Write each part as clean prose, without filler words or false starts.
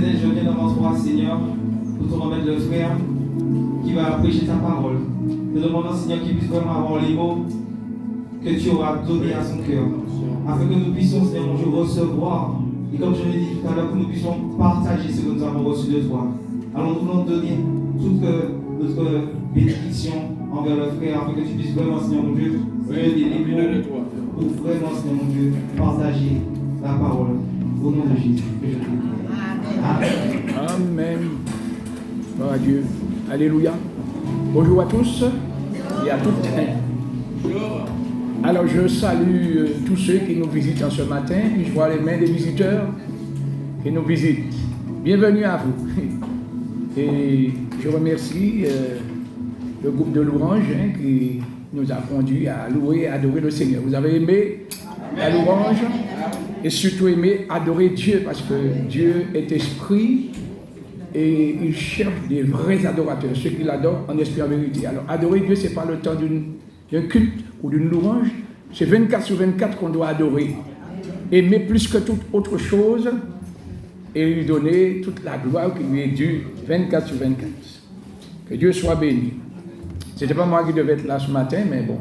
Éternel, je viens devant toi, Seigneur, pour te remettre le frère qui va prêcher ta parole. Te demandant, Seigneur, qu'il puisse vraiment avoir les mots que tu auras donnés à son cœur, afin que nous puissions, Seigneur mon Dieu, recevoir, et comme je l'ai dit tout à l'heure, que nous puissions partager ce que nous avons reçu de toi. Alors nous voulons donner toute notre bénédiction envers le frère, afin que tu puisses vraiment, Seigneur mon Dieu, donner les mots pour vraiment, Seigneur mon Dieu, partager la parole. Au nom de Jésus, que je te prie. Amen. Amen. Gloire à Dieu. Alléluia. Bonjour à tous et à toutes. Alors je salue tous ceux qui nous visitent en ce matin, puis je vois les mains des visiteurs qui nous visitent. Bienvenue à vous. Et je remercie le groupe de louanges qui nous a conduits à louer et adorer le Seigneur. Vous avez aimé la louange et surtout aimé adorer Dieu, parce que Dieu est esprit et il cherche des vrais adorateurs, ceux qui l'adorent en esprit et en vérité. Alors adorer Dieu, ce n'est pas le temps d'un culte ou d'une louange, c'est 24 sur 24 qu'on doit adorer. Aimer plus que toute autre chose et lui donner toute la gloire qui lui est due 24 sur 24. Que Dieu soit béni. Ce n'était pas moi qui devais être là ce matin, mais bon,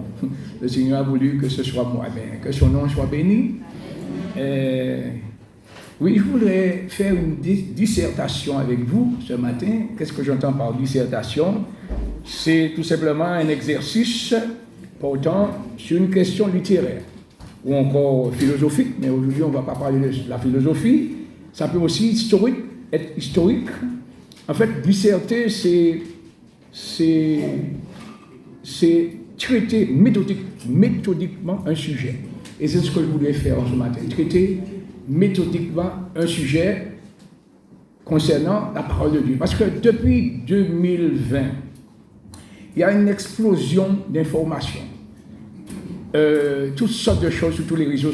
le Seigneur a voulu que ce soit moi. Bien, que son nom soit béni. Oui, je voudrais faire une dissertation avec vous ce matin. Qu'est-ce que j'entends par dissertation? C'est tout simplement un exercice portant sur une question littéraire ou encore philosophique, mais aujourd'hui on ne va pas parler de la philosophie. Ça peut aussi être historique. En fait, disserter, c'est traiter méthodiquement un sujet. Et c'est ce que je voulais faire ce matin, traiter méthodiquement un sujet concernant la parole de Dieu. Parce que depuis 2020, il y a une explosion d'informations. Toutes sortes de choses sur les réseaux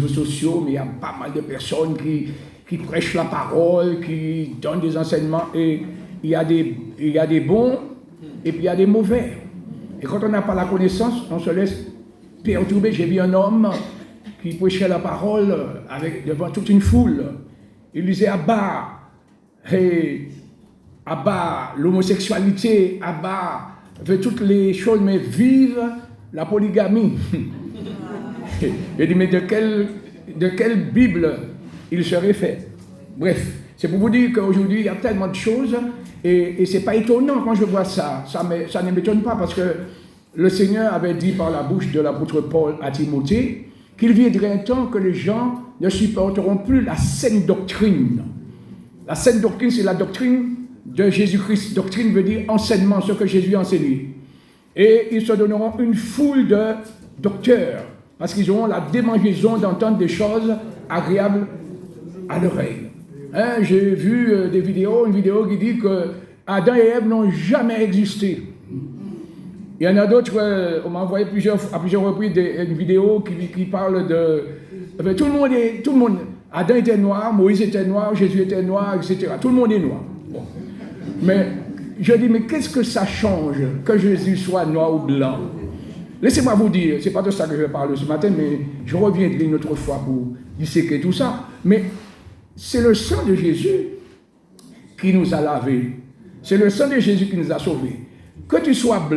sociaux, mais il y a pas mal de personnes qui prêchent la parole, qui donnent des enseignements, et il y a des bons et puis il y a des mauvais. Et quand on n'a pas la connaissance, on se laisse perturber. J'ai vu un homme qui prêchait la parole devant toute une foule. Il disait à bas l'homosexualité, à bas toutes les choses, mais vive la polygamie. Il dit, mais de quelle Bible il se réfère? Bref, c'est pour vous dire qu'aujourd'hui, il y a tellement de choses, et ce n'est pas étonnant quand je vois ça. Ça ne m'étonne pas, parce que le Seigneur avait dit par la bouche de l'apôtre Paul à Timothée qu'il viendrait un temps que les gens ne supporteront plus la saine doctrine. La saine doctrine, c'est la doctrine de Jésus-Christ. Doctrine veut dire enseignement, ce que Jésus a enseigné. Et ils se donneront une foule de docteurs, parce qu'ils auront la démangeaison d'entendre des choses agréables à l'oreille. J'ai vu une vidéo qui dit que Adam et Ève n'ont jamais existé. Il y en a d'autres, on m'a envoyé à plusieurs reprises une vidéo qui parle de... Tout le monde, Adam était noir, Moïse était noir, Jésus était noir, etc. Tout le monde est noir. Bon. Mais je dis, mais qu'est-ce que ça change que Jésus soit noir ou blanc? Laissez-moi vous dire, c'est pas de ça que je vais parler ce matin, mais je reviendrai une autre fois pour disséquer tout ça. Mais c'est le sang de Jésus qui nous a lavés. C'est le sang de Jésus qui nous a sauvés. Que tu sois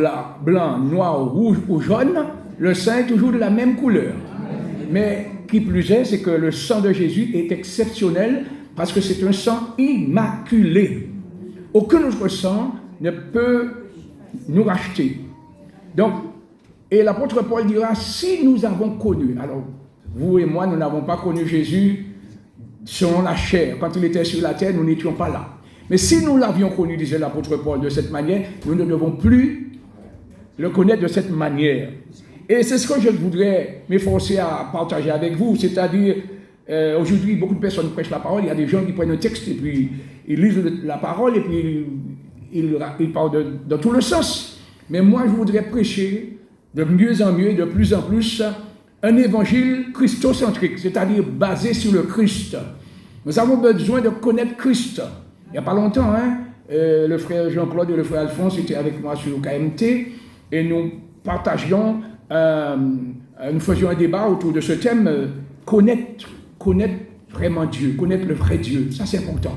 blanc, noir, rouge ou jaune, le sang est toujours de la même couleur. Mais qui plus est, c'est que le sang de Jésus est exceptionnel parce que c'est un sang immaculé. Aucun autre sang ne peut nous racheter. Donc, et l'apôtre Paul dira, si nous avons connu, alors vous et moi, nous n'avons pas connu Jésus selon la chair. Quand il était sur la terre, nous n'étions pas là. Mais si nous l'avions connu, disait l'apôtre Paul, de cette manière, nous ne devons plus le connaître de cette manière. Et c'est ce que je voudrais m'efforcer à partager avec vous, c'est-à-dire, aujourd'hui, beaucoup de personnes prêchent la parole, il y a des gens qui prennent un texte et puis ils lisent la parole et puis ils parlent dans tout le sens. Mais moi, je voudrais prêcher de mieux en mieux, de plus en plus, un évangile christocentrique, c'est-à-dire basé sur le Christ. Nous avons besoin de connaître Christ. Il n'y a pas longtemps, le frère Jean-Claude et le frère Alphonse étaient avec moi sur le KMT et nous partagions, nous faisions un débat autour de ce thème, connaître vraiment Dieu, connaître le vrai Dieu, ça c'est important.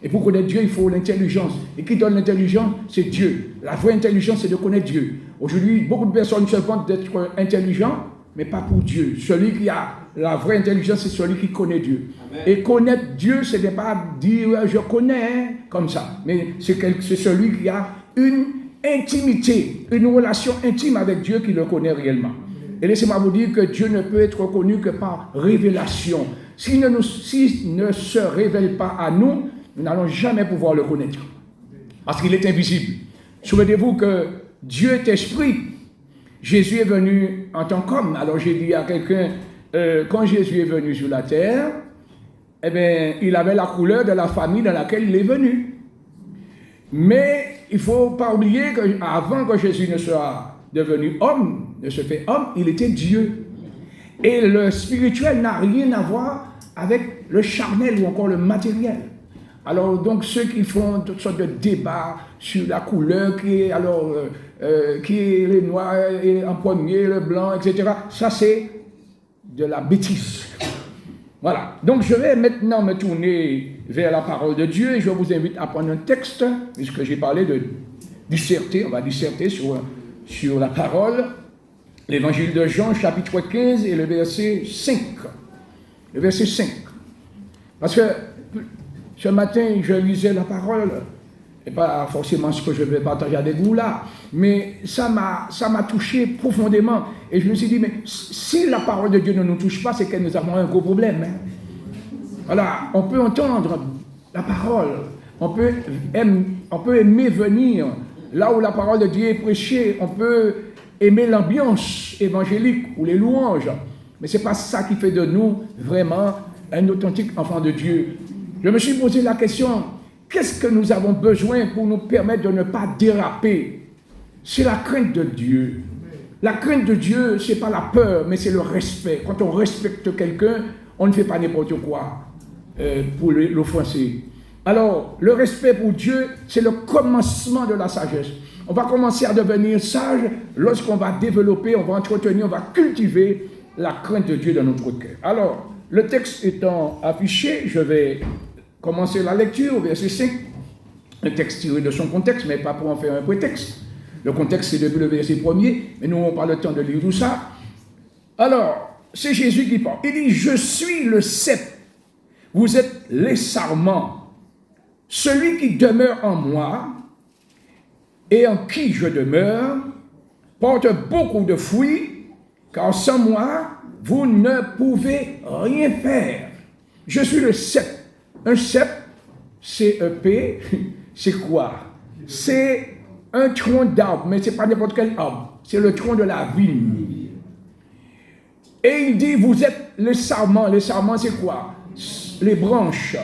Et pour connaître Dieu, il faut l'intelligence. Et qui donne l'intelligence? C'est Dieu. La vraie intelligence, c'est de connaître Dieu. Aujourd'hui, beaucoup de personnes se vantent d'être intelligents, mais pas pour Dieu. Celui qui a la vraie intelligence, c'est celui qui connaît Dieu. Amen. Et connaître Dieu, ce n'est pas dire « je connais » comme ça. Mais c'est celui qui a une intimité, une relation intime avec Dieu qui le connaît réellement. Et laissez-moi vous dire que Dieu ne peut être connu que par révélation. S'il ne se révèle pas à nous, nous n'allons jamais pouvoir le connaître. Parce qu'il est invisible. Souvenez-vous que Dieu est esprit. Jésus est venu en tant qu'homme. Alors j'ai dit à quelqu'un, quand Jésus est venu sur la terre, eh bien, il avait la couleur de la famille dans laquelle il est venu. Mais il ne faut pas oublier qu'avant que Jésus ne soit devenu homme, ne se fait homme, il était Dieu. Et le spirituel n'a rien à voir avec le charnel ou encore le matériel. Alors, donc, ceux qui font toutes sortes de débats sur la couleur, qui est le noir et en premier, le blanc, etc., ça c'est de la bêtise. Voilà. Donc, je vais maintenant me tourner vers la parole de Dieu et je vous invite à prendre un texte, puisque j'ai parlé de disserter, on va disserter sur la parole, l'évangile de Jean, chapitre 15 et le verset 5. Le verset 5. Parce que ce matin, je lisais la parole, et pas forcément ce que je vais partager avec vous là, mais ça m'a touché profondément. Et je me suis dit, mais si la parole de Dieu ne nous touche pas, c'est que nous avons un gros problème. Hein. Voilà, on peut entendre la parole, on peut aimer venir là où la parole de Dieu est prêchée, on peut aimer l'ambiance évangélique ou les louanges, mais ce n'est pas ça qui fait de nous vraiment un authentique enfant de Dieu. Je me suis posé la question, qu'est-ce que nous avons besoin pour nous permettre de ne pas déraper? C'est la crainte de Dieu. La crainte de Dieu, ce n'est pas la peur, mais c'est le respect. Quand on respecte quelqu'un, on ne fait pas n'importe quoi pour l'offenser. Alors, le respect pour Dieu, c'est le commencement de la sagesse. On va commencer à devenir sage lorsqu'on va développer, on va entretenir, on va cultiver la crainte de Dieu dans notre cœur. Alors, le texte étant affiché, je vais commencer la lecture au verset 5. Un texte tiré de son contexte, mais pas pour en faire un prétexte. Le contexte, c'est depuis le verset 1er, mais nous n'avons pas le temps de lire tout ça. Alors, c'est Jésus qui parle. Il dit, « Je suis le cep, vous êtes les sarments. Celui qui demeure en moi et en qui je demeure porte beaucoup de fruits, car sans moi, vous ne pouvez rien faire. Je suis le cep. » Un cep, C-E-P, c'est quoi? C'est un tronc d'arbre, mais ce n'est pas n'importe quel arbre. C'est le tronc de la vigne. Et il dit, vous êtes les sarments. Les sarments, c'est quoi? Les branches.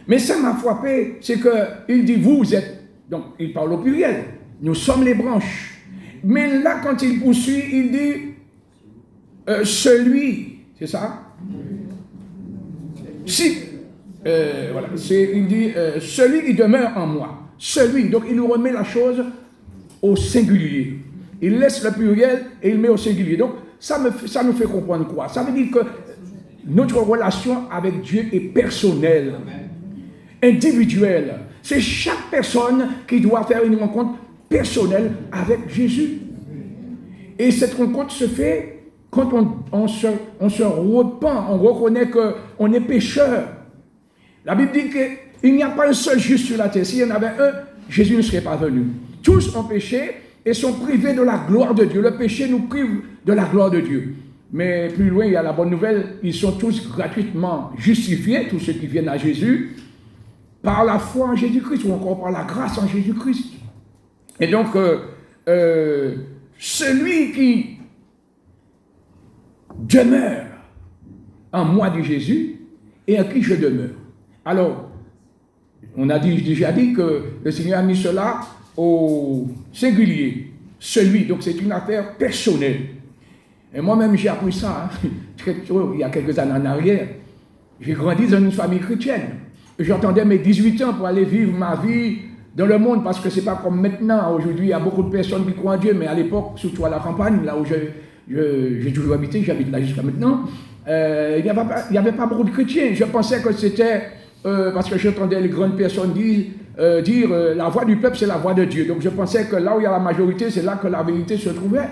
Mais ça m'a frappé, c'est qu'il dit, vous êtes, donc il parle au pluriel, nous sommes les branches. Mais là, quand il poursuit, il dit, celui, c'est ça? Si. Voilà, il dit celui qui demeure en moi, celui, donc il nous remet la chose au singulier. Il laisse le pluriel et il met au singulier. Donc ça nous fait comprendre quoi? Ça veut dire que notre relation avec Dieu est personnelle, individuelle. C'est chaque personne qui doit faire une rencontre personnelle avec Jésus. Et cette rencontre se fait quand on se repent, on reconnaît qu'on est pécheur. La Bible dit qu'il n'y a pas un seul juste sur la terre. S'il y en avait un, Jésus ne serait pas venu. Tous ont péché et sont privés de la gloire de Dieu. Le péché nous prive de la gloire de Dieu. Mais plus loin, il y a la bonne nouvelle. Ils sont tous gratuitement justifiés, tous ceux qui viennent à Jésus, par la foi en Jésus-Christ ou encore par la grâce en Jésus-Christ. Et donc, celui qui demeure en moi, dit Jésus, et en qui je demeure. Alors, on a déjà dit que le Seigneur a mis cela au singulier, celui, donc c'est une affaire personnelle. Et moi-même, j'ai appris ça, il y a quelques années en arrière. J'ai grandi dans une famille chrétienne. J'attendais mes 18 ans pour aller vivre ma vie dans le monde, parce que ce n'est pas comme maintenant. Aujourd'hui, il y a beaucoup de personnes qui croient en Dieu, mais à l'époque, surtout à la campagne, là où j'ai toujours habité, j'habite là jusqu'à maintenant, il n'y avait pas beaucoup de chrétiens. Je pensais que c'était parce que j'entendais les grandes personnes dire la voix du peuple, c'est la voix de Dieu. Donc je pensais que là où il y a la majorité, c'est là que la vérité se trouvait.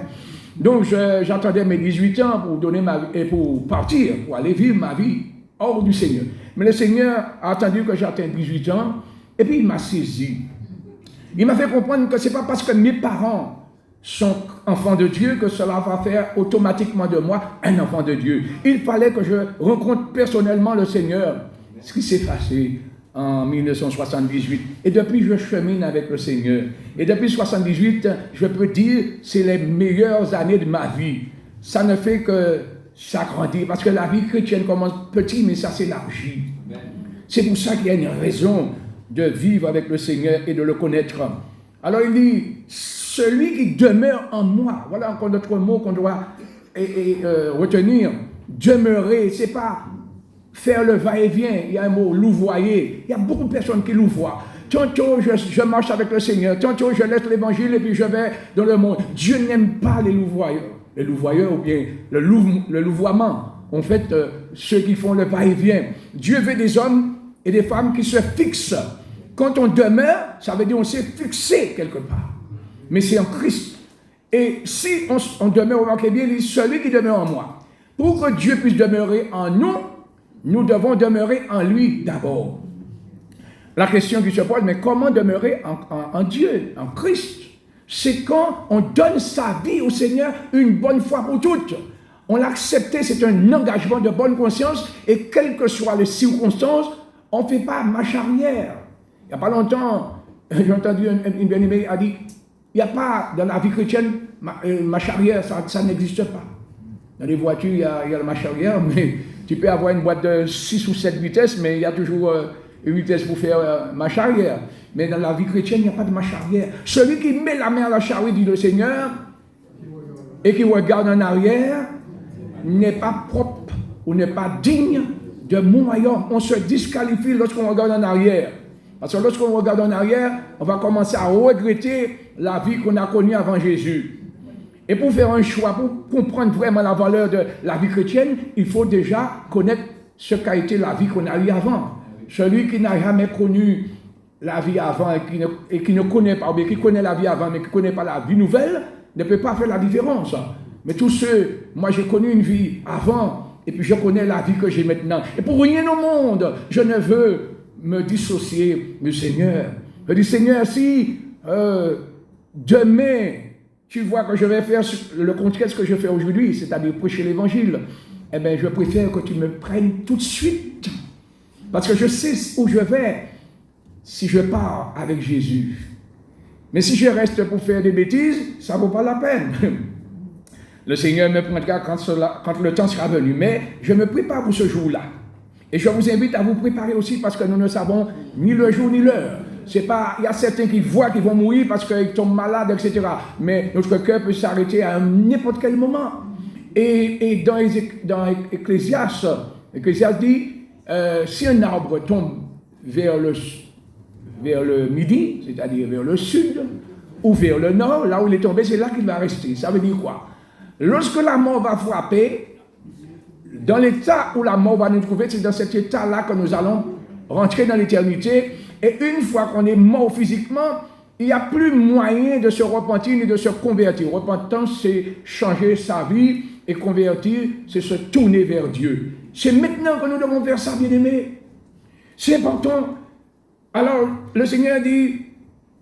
Donc j'attendais mes 18 ans pour partir, pour aller vivre ma vie hors du Seigneur. Mais le Seigneur a attendu que j'atteigne 18 ans, et puis il m'a saisi. Il m'a fait comprendre que ce n'est pas parce que mes parents sont enfants de Dieu que cela va faire automatiquement de moi un enfant de Dieu. Il fallait que je rencontre personnellement le Seigneur, ce qui s'est passé en 1978. Et depuis, je chemine avec le Seigneur. Et depuis 1978, je peux dire c'est les meilleures années de ma vie. Ça ne fait que s'agrandir, parce que la vie chrétienne commence petit, mais ça s'élargit. C'est pour ça qu'il y a une raison de vivre avec le Seigneur et de le connaître. Alors il dit, celui qui demeure en moi, voilà encore notre mot qu'on doit retenir. Demeurer, c'est pas faire le va-et-vient. Il y a un mot, louvoyer. Il y a beaucoup de personnes qui louvoient. Tantôt, je marche avec le Seigneur. Tantôt, je laisse l'évangile et puis je vais dans le monde. Dieu n'aime pas les louvoyeurs. Les louvoyeurs ou bien le louvoiement. En fait, ceux qui font le va-et-vient. Dieu veut des hommes et des femmes qui se fixent. Quand on demeure, ça veut dire on s'est fixé quelque part. Mais c'est en Christ. Et si on demeure, remarquez bien, il dit celui qui demeure en moi. Pour que Dieu puisse demeurer en nous, nous devons demeurer en lui d'abord. La question qui se pose, mais comment demeurer en Dieu, en Christ? C'est quand on donne sa vie au Seigneur une bonne fois pour toutes. On l'a accepté, c'est un engagement de bonne conscience, et quelles que soient les circonstances, on ne fait pas marche arrière. Il n'y a pas longtemps, j'ai entendu une bien-aimée a dit, il n'y a pas dans la vie chrétienne marche arrière, ça n'existe pas. Dans les voitures, il y a la marche arrière, mais tu peux avoir une boîte de 6 ou 7 vitesses, mais il y a toujours une vitesse pour faire marche arrière. Mais dans la vie chrétienne, il n'y a pas de marche arrière. Celui qui met la main à la charrue, dit le Seigneur, et qui regarde en arrière, n'est pas propre ou n'est pas digne de mon royaume. On se disqualifie lorsqu'on regarde en arrière. Parce que lorsqu'on regarde en arrière, on va commencer à regretter la vie qu'on a connue avant Jésus. Et pour faire un choix, pour comprendre vraiment la valeur de la vie chrétienne, il faut déjà connaître ce qu'a été la vie qu'on a eue avant. Celui qui n'a jamais connu la vie avant et qui ne connaît pas, ou bien qui connaît la vie avant mais qui ne connaît pas la vie nouvelle, ne peut pas faire la différence. Mais tous ceux, moi j'ai connu une vie avant, et puis je connais la vie que j'ai maintenant. Et pour rien au monde, je ne veux me dissocier du Seigneur. Je dis, Seigneur, si demain, tu vois que je vais faire le contraire de ce que je fais aujourd'hui, c'est-à-dire prêcher l'évangile, eh bien, je préfère que tu me prennes tout de suite. Parce que je sais où je vais si je pars avec Jésus. Mais si je reste pour faire des bêtises, ça ne vaut pas la peine. Le Seigneur me prendra quand le temps sera venu. Mais je me prépare pour ce jour-là. Et je vous invite à vous préparer aussi parce que nous ne savons ni le jour ni l'heure. C'est pas, il y a certains qui voient qu'ils vont mourir parce qu'ils tombent malades, etc. Mais notre cœur peut s'arrêter à n'importe quel moment. Et dans Ecclésiaste dit, si un arbre tombe vers le midi, c'est-à-dire vers le sud, ou vers le nord, là où il est tombé, c'est là qu'il va rester. Ça veut dire quoi? Lorsque la mort va frapper, dans l'état où la mort va nous trouver, c'est dans cet état-là que nous allons rentrer dans l'éternité. Et une fois qu'on est mort physiquement, il n'y a plus moyen de se repentir ni de se convertir. Repentance, c'est changer sa vie, et convertir, c'est se tourner vers Dieu. C'est maintenant que nous devons faire ça, bien-aimés. C'est important. Alors, le Seigneur dit,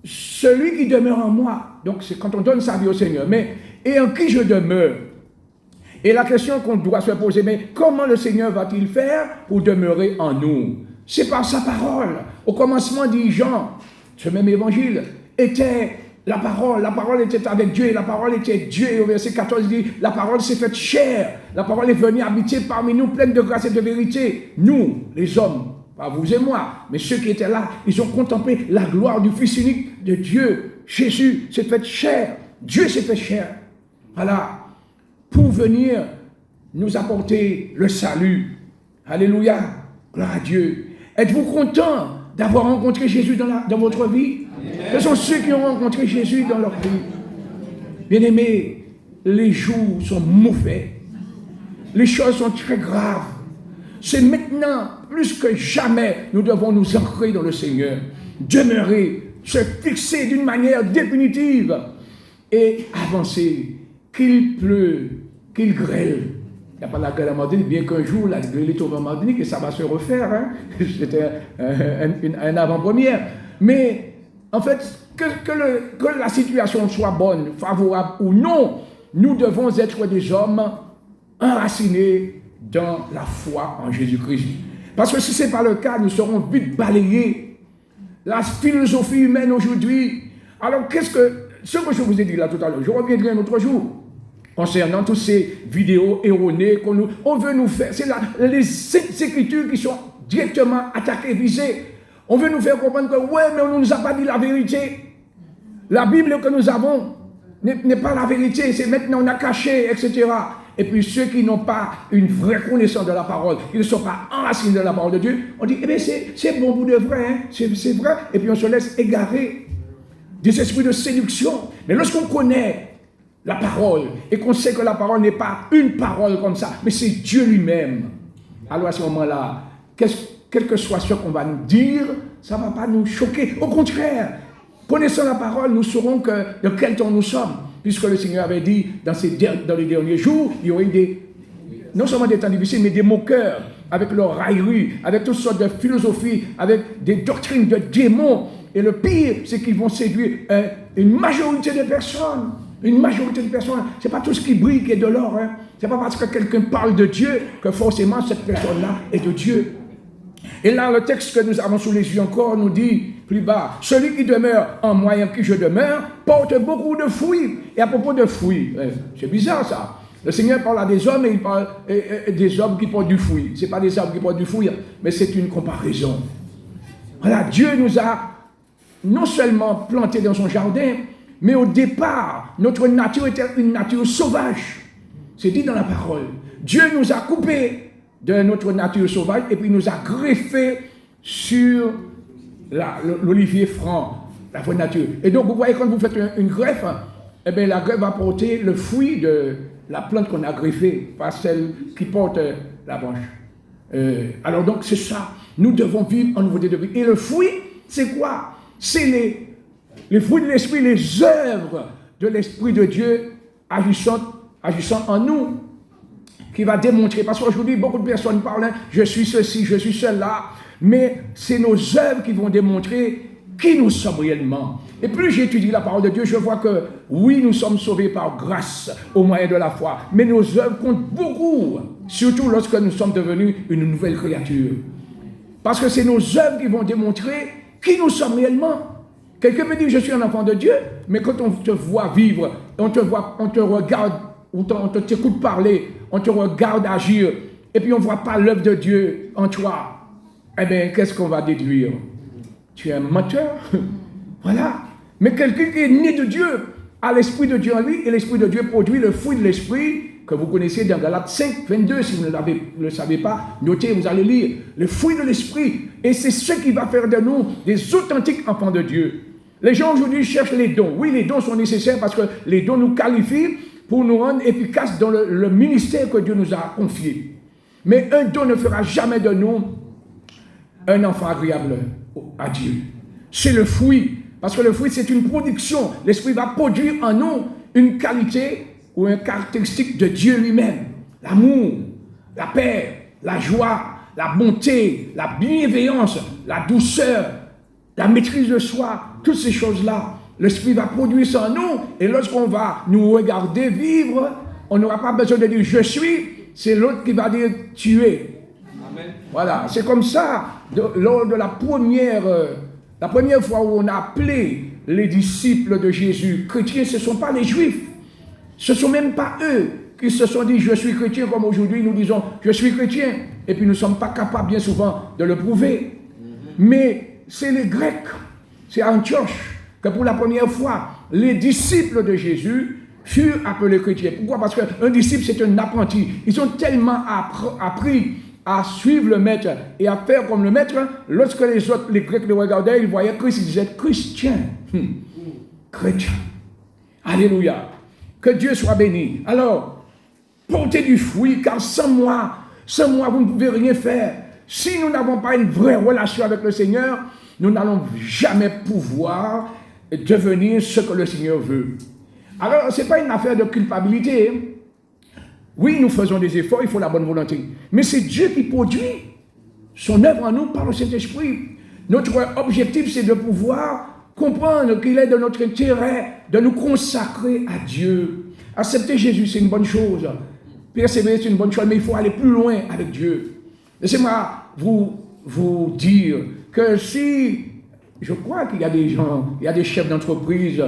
celui qui demeure en moi, donc c'est quand on donne sa vie au Seigneur, mais et en qui je demeure? Et la question qu'on doit se poser, mais comment le Seigneur va-t-il faire pour demeurer en nous? C'est par sa parole. Au commencement, dit Jean, ce même évangile, était la parole était avec Dieu, et la parole était Dieu. Et au verset 14, il dit, la parole s'est faite chair, la parole est venue habiter parmi nous, pleine de grâce et de vérité. Nous, les hommes, pas vous et moi, mais ceux qui étaient là, ils ont contemplé la gloire du Fils unique de Dieu. Jésus s'est fait chair, Dieu s'est fait chair. Voilà, pour venir nous apporter le salut. Alléluia, gloire à Dieu. Êtes-vous content d'avoir rencontré Jésus dans votre vie? Ce sont ceux qui ont rencontré Jésus dans leur vie. Bien-aimés, les jours sont mauvais. Les choses sont très graves. C'est maintenant, plus que jamais, nous devons nous ancrer dans le Seigneur, demeurer, se fixer d'une manière définitive et avancer, qu'il pleut, qu'il grêle. Il n'y a pas la grêle à Martinique, bien qu'un jour la grêle est tombée en Martinique et ça va se refaire. Hein? C'était un avant-première. Mais en fait, que la situation soit bonne, favorable ou non, nous devons être des hommes enracinés dans la foi en Jésus-Christ. Parce que si ce n'est pas le cas, nous serons vite balayés. La philosophie humaine aujourd'hui. Alors, ce que je vous ai dit là tout à l'heure, je reviendrai un autre jour, concernant toutes ces vidéos erronées on veut nous faire, c'est les Écritures qui sont directement attaquées, visées. On veut nous faire comprendre que, ouais, mais on ne nous a pas dit la vérité. La Bible que nous avons n'est pas la vérité, c'est maintenant on a caché, etc. Et puis ceux qui n'ont pas une vraie connaissance de la parole, qui ne sont pas enracinés de la parole de Dieu, on dit, eh bien c'est bon bout de vrai, hein? C'est vrai, et puis on se laisse égarer des esprits de séduction. Mais lorsqu'on connaît la parole, et qu'on sait que la parole n'est pas une parole comme ça, mais c'est Dieu lui-même, alors à ce moment-là, quel que soit ce qu'on va nous dire, ça ne va pas nous choquer. Au contraire, connaissant la parole, nous saurons de quel temps nous sommes. Puisque le Seigneur avait dit, dans les derniers jours, il y aurait non seulement des temps difficiles, mais des moqueurs, avec leur raillerie, avec toutes sortes de philosophies, avec des doctrines de démons. Et le pire, c'est qu'ils vont séduire une majorité de personnes. Une majorité de personnes. Ce n'est pas tout ce qui brille qui est de l'or. Hein. Ce n'est pas parce que quelqu'un parle de Dieu que forcément cette personne-là est de Dieu. Et là, le texte que nous avons sous les yeux encore nous dit, plus bas, celui qui demeure en moi et en qui je demeure porte beaucoup de fruits. Et à propos de fruits, c'est bizarre ça. Le Seigneur parle à des hommes et il parle des hommes qui portent du fruit. Ce n'est pas des arbres qui portent du fruit, mais c'est une comparaison. Voilà, Dieu nous a non seulement plantés dans son jardin, mais au départ, notre nature était une nature sauvage. C'est dit dans la parole. Dieu nous a coupés de notre nature sauvage et puis nous a greffés sur l'olivier franc, la vraie nature. Et donc, vous voyez, quand vous faites une greffe, eh bien, la greffe va porter le fruit de la plante qu'on a greffée, pas celle qui porte la branche. Alors donc, c'est ça. Nous devons vivre en nouveauté de vie. Et le fruit, c'est quoi? C'est les fruits de l'Esprit, les œuvres de l'Esprit de Dieu agissant en nous, qui va démontrer. Parce qu'aujourd'hui, beaucoup de personnes parlent, je suis ceci, je suis cela, mais c'est nos œuvres qui vont démontrer qui nous sommes réellement. Et plus j'étudie la parole de Dieu, je vois que oui, nous sommes sauvés par grâce au moyen de la foi, mais nos œuvres comptent beaucoup, surtout lorsque nous sommes devenus une nouvelle créature. Parce que c'est nos œuvres qui vont démontrer qui nous sommes réellement. Quelqu'un me dit, je suis un enfant de Dieu, mais quand on te voit vivre, on te regarde, on t'écoute parler, on te regarde agir, et puis on ne voit pas l'œuvre de Dieu en toi, eh bien, qu'est-ce qu'on va déduire? Tu es un menteur. Voilà. Mais quelqu'un qui est né de Dieu a l'Esprit de Dieu en lui, et l'Esprit de Dieu produit le fruit de l'Esprit, que vous connaissez dans Galates 5, 22, si vous ne le savez pas, notez, vous allez lire, le fruit de l'Esprit, et c'est ce qui va faire de nous des authentiques enfants de Dieu. Les gens aujourd'hui cherchent les dons. Oui, les dons sont nécessaires parce que les dons nous qualifient pour nous rendre efficaces dans le ministère que Dieu nous a confié. Mais un don ne fera jamais de nous un enfant agréable à Dieu. C'est le fruit. Parce que le fruit, c'est une production. L'Esprit va produire en nous une qualité ou une caractéristique de Dieu lui-même. L'amour, la paix, la joie, la bonté, la bienveillance, la douceur, la maîtrise de soi, toutes ces choses-là. L'Esprit va produire ça en nous. Et lorsqu'on va nous regarder vivre, on n'aura pas besoin de dire « je suis », c'est l'autre qui va dire « tu es ». Voilà, c'est comme ça, lors de la première fois où on a appelé les disciples de Jésus chrétiens, ce ne sont pas les Juifs. Ce ne sont même pas eux qui se sont dit « je suis chrétien » comme aujourd'hui nous disons « je suis chrétien ». Et puis nous ne sommes pas capables bien souvent de le prouver. Mais c'est les Grecs, c'est à Antioche que pour la première fois, les disciples de Jésus furent appelés chrétiens. Pourquoi? Parce qu'un disciple, c'est un apprenti. Ils ont tellement appris à suivre le maître et à faire comme le maître. Lorsque les Grecs le regardaient, ils voyaient Christ, ils disaient chrétien. Chrétien. Alléluia. Que Dieu soit béni. Alors, portez du fruit, car sans moi, Sans moi, vous ne pouvez rien faire. Si nous n'avons pas une vraie relation avec le Seigneur, nous n'allons jamais pouvoir devenir ce que le Seigneur veut. Alors, ce n'est pas une affaire de culpabilité. Oui, nous faisons des efforts, il faut la bonne volonté. Mais c'est Dieu qui produit son œuvre en nous par le Saint-Esprit. Notre objectif, c'est de pouvoir comprendre qu'il est de notre intérêt de nous consacrer à Dieu. Accepter Jésus, c'est une bonne chose. Persévérer, c'est une bonne chose, mais il faut aller plus loin avec Dieu. Laissez-moi vous dire que si, je crois qu'il y a des gens, il y a des chefs d'entreprise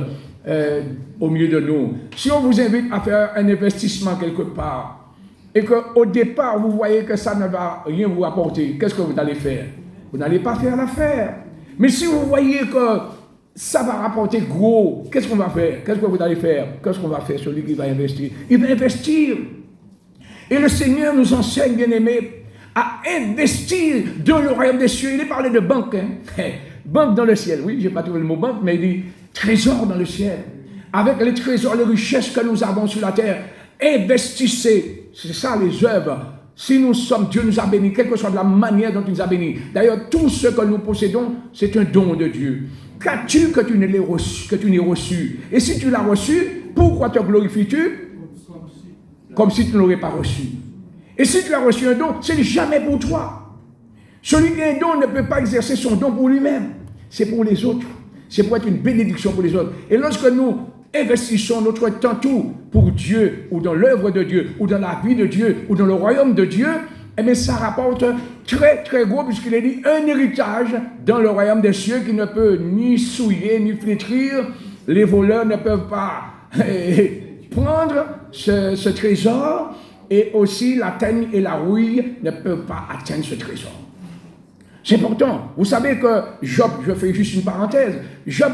au milieu de nous, si on vous invite à faire un investissement quelque part, et qu'au départ, vous voyez que ça ne va rien vous apporter, qu'est-ce que vous allez faire? Vous n'allez pas faire l'affaire. Mais si vous voyez que ça va rapporter gros, qu'est-ce qu'on va faire? Qu'est-ce que vous allez faire? Qu'est-ce qu'on va faire, celui qui va investir? Il va investir. Et le Seigneur nous enseigne, bien-aimés, à investir dans le royaume des cieux. Il est parlé de banque, hein? Banque dans le ciel. Oui, je n'ai pas trouvé le mot banque, mais il dit trésor dans le ciel. Avec les trésors, les richesses que nous avons sur la terre, investissez. C'est ça les œuvres. Si nous sommes, Dieu nous a bénis, quelle que soit la manière dont il nous a bénis. D'ailleurs, tout ce que nous possédons, c'est un don de Dieu. Qu'as-tu que tu n'aies reçu? Et si tu l'as reçu, pourquoi te glorifies-tu? Comme si tu ne l'aurais pas reçu. Et si tu as reçu un don, c'est jamais pour toi. Celui qui a un don ne peut pas exercer son don pour lui-même. C'est pour les autres. C'est pour être une bénédiction pour les autres. Et lorsque nous investissons notre temps tout pour Dieu, ou dans l'œuvre de Dieu, ou dans la vie de Dieu, ou dans le royaume de Dieu, eh bien ça rapporte très très gros, puisqu'il est dit un héritage dans le royaume des cieux qui ne peut ni souiller, ni flétrir. Les voleurs ne peuvent pas prendre ce trésor, et aussi la teigne et la rouille ne peuvent pas atteindre ce trésor. C'est important. Vous savez que Job, je fais juste une parenthèse, Job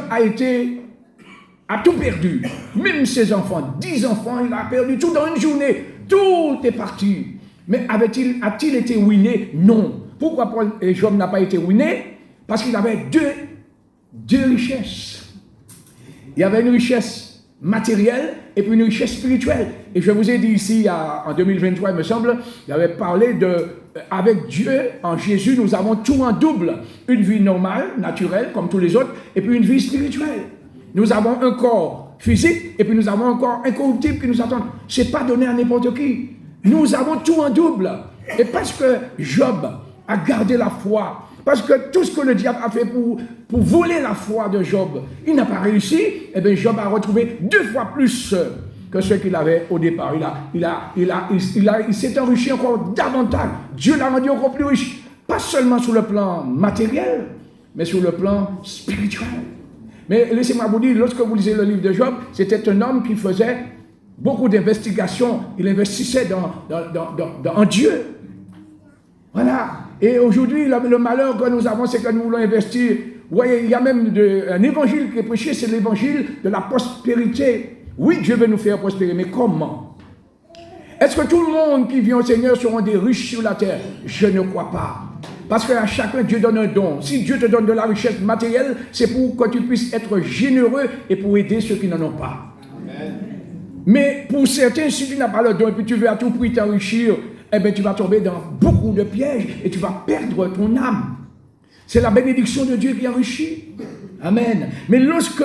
a tout perdu. Même ses enfants, 10 enfants, il a perdu tout dans une journée. Tout est parti. Mais a-t-il été ruiné? Non. Pourquoi Job n'a pas été ruiné? Parce qu'il avait deux richesses. Il y avait une richesse matérielle et puis une richesse spirituelle. Et je vous ai dit ici, en 2023, il me semble, j'avais parlé avec Dieu, en Jésus, nous avons tout en double. Une vie normale, naturelle, comme tous les autres, et puis une vie spirituelle. Nous avons un corps physique, et puis nous avons un corps incorruptible qui nous attend. Ce n'est pas donné à n'importe qui. Nous avons tout en double. Et parce que Job a gardé la foi, parce que tout ce que le diable a fait pour voler la foi de Job, il n'a pas réussi, et bien Job a retrouvé 2 fois plus que ce qu'il avait au départ. Il s'est enrichi encore davantage. Dieu l'a rendu encore plus riche. Pas seulement sur le plan matériel, mais sur le plan spirituel. Mais laissez-moi vous dire, lorsque vous lisez le livre de Job, c'était un homme qui faisait beaucoup d'investigations. Il investissait en Dieu. Voilà. Et aujourd'hui, le malheur que nous avons, c'est que nous voulons investir. Vous voyez, il y a même un évangile qui est prêché, c'est l'évangile de la prospérité. Oui, Dieu veut nous faire prospérer, mais comment? Est-ce que tout le monde qui vient au Seigneur seront des riches sur la terre? Je ne crois pas. Parce qu'à chacun, Dieu donne un don. Si Dieu te donne de la richesse matérielle, c'est pour que tu puisses être généreux et pour aider ceux qui n'en ont pas. Amen. Mais pour certains, si tu n'as pas le don et puis tu veux à tout prix t'enrichir, eh bien, tu vas tomber dans beaucoup de pièges et tu vas perdre ton âme. C'est la bénédiction de Dieu qui enrichit. Amen. Mais lorsque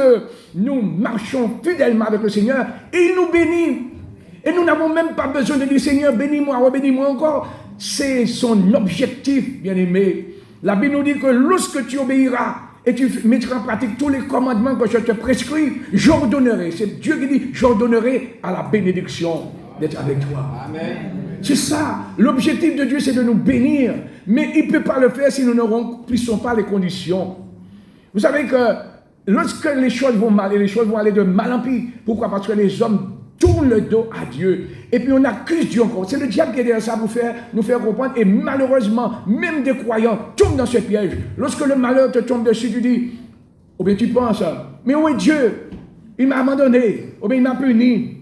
nous marchons fidèlement avec le Seigneur, il nous bénit. Et nous n'avons même pas besoin de dire, Seigneur, bénis-moi, bénis-moi encore. C'est son objectif, bien-aimé. La Bible nous dit que lorsque tu obéiras et tu mettras en pratique tous les commandements que je te prescris, j'ordonnerai. C'est Dieu qui dit, j'ordonnerai à la bénédiction d'être avec toi. Amen. C'est ça. L'objectif de Dieu, c'est de nous bénir. Mais il ne peut pas le faire si nous ne remplissons pas les conditions. Vous savez que lorsque les choses vont mal, et les choses vont aller de mal en pis, pourquoi? Parce que les hommes tournent le dos à Dieu. Et puis on accuse Dieu encore. C'est le diable qui est derrière ça pour nous faire comprendre. Et malheureusement, même des croyants tombent dans ce piège. Lorsque le malheur te tombe dessus, tu dis, ou bien tu penses, mais où est Dieu? Il m'a abandonné, ou bien il m'a puni.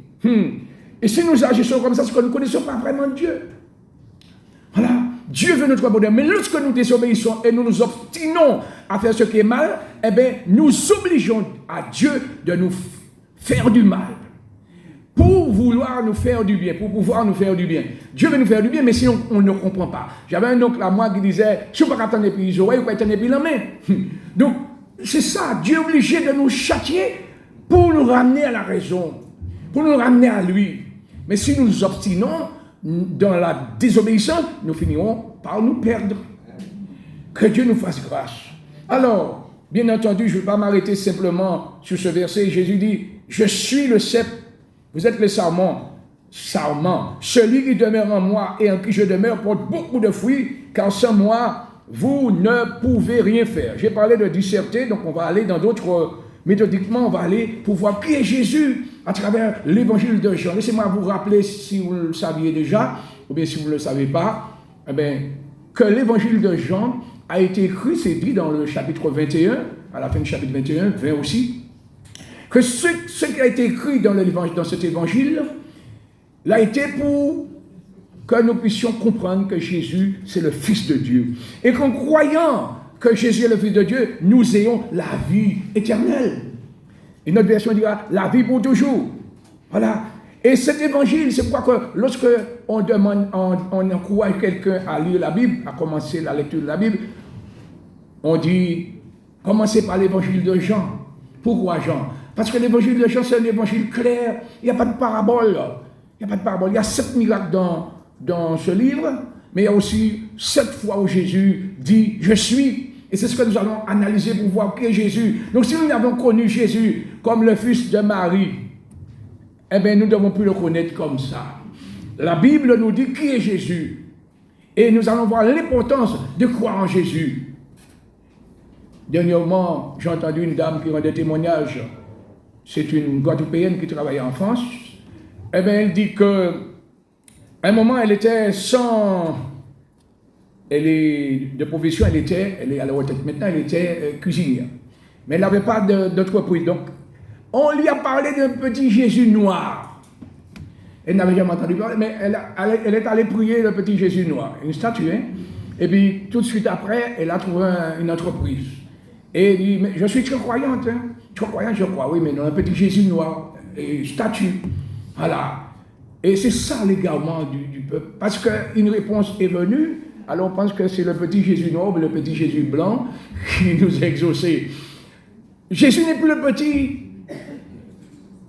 Et si nous agissons comme ça, c'est que nous ne connaissons pas vraiment Dieu. Voilà. Dieu veut notre bonheur. Mais lorsque nous désobéissons et nous nous obstinons à faire ce qui est mal, eh bien, nous obligeons à Dieu de nous faire du mal. pour vouloir nous faire du bien, pour pouvoir nous faire du bien. Dieu veut nous faire du bien, mais sinon on ne comprend pas. J'avais un oncle à moi qui disait, je ne peux pas attendre puis les oreilles, je peux attendre puis la main. Donc, c'est ça, Dieu est obligé de nous châtier pour nous ramener à la raison, pour nous ramener à lui. Mais si nous nous obstinons dans la désobéissance, nous finirons par nous perdre. Que Dieu nous fasse grâce. Alors, bien entendu, je ne vais pas m'arrêter simplement sur ce verset. Jésus dit, je suis le cep. Vous êtes le sarment. Celui qui demeure en moi et en qui je demeure porte beaucoup de fruits, car sans moi, vous ne pouvez rien faire. J'ai parlé de disserter, donc on va aller dans d'autres, méthodiquement, on va aller pour voir qui est Jésus à travers l'évangile de Jean. Laissez-moi vous rappeler, si vous le saviez déjà, ou bien si vous ne le savez pas, eh bien, que l'évangile de Jean a été écrit, c'est dit dans le chapitre 21, à la fin du chapitre 21, 20 aussi, que ce qui a été écrit dans cet évangile l'a été pour que nous puissions comprendre que Jésus, c'est le Fils de Dieu. Et qu'en croyant que Jésus est le Fils de Dieu, nous ayons la vie éternelle. Et notre version dira, la vie pour toujours. Voilà. Et cet évangile, c'est pourquoi que lorsque on demande, on encourage quelqu'un à lire la Bible, à commencer la lecture de la Bible, on dit, commencez par l'évangile de Jean. Pourquoi Jean? Parce que l'évangile de Jean, c'est un évangile clair. Il n'y a pas de parabole. Il y a 7 miracles dans ce livre, mais il y a aussi 7 fois où Jésus dit « Je suis ». Et c'est ce que nous allons analyser pour voir qui est Jésus. Donc si nous avons connu Jésus comme le fils de Marie, eh bien nous ne devons plus le connaître comme ça. La Bible nous dit qui est Jésus. Et nous allons voir l'importance de croire en Jésus. Dernièrement, j'ai entendu une dame qui rendait témoignage. C'est une Guadeloupéenne qui travaillait en France. Eh bien, elle dit que à un moment, elle était sans... Elle est de profession, elle est à la retraite maintenant, elle était cuisinière. Mais elle n'avait pas d'entreprise. Donc, on lui a parlé d'un petit Jésus noir. Elle n'avait jamais entendu parler, mais elle est allée prier le petit Jésus noir, une statue. Hein? Et puis, tout de suite après, elle a trouvé une entreprise. Et elle dit, mais je suis très croyante. Hein? Très croyante, je crois, oui, mais non, un petit Jésus noir, et statue. Voilà. Et c'est ça l'égarement du peuple. Parce qu'une réponse est venue, alors on pense que c'est le petit Jésus noir ou le petit Jésus blanc qui nous a exaucés. Jésus n'est plus le petit.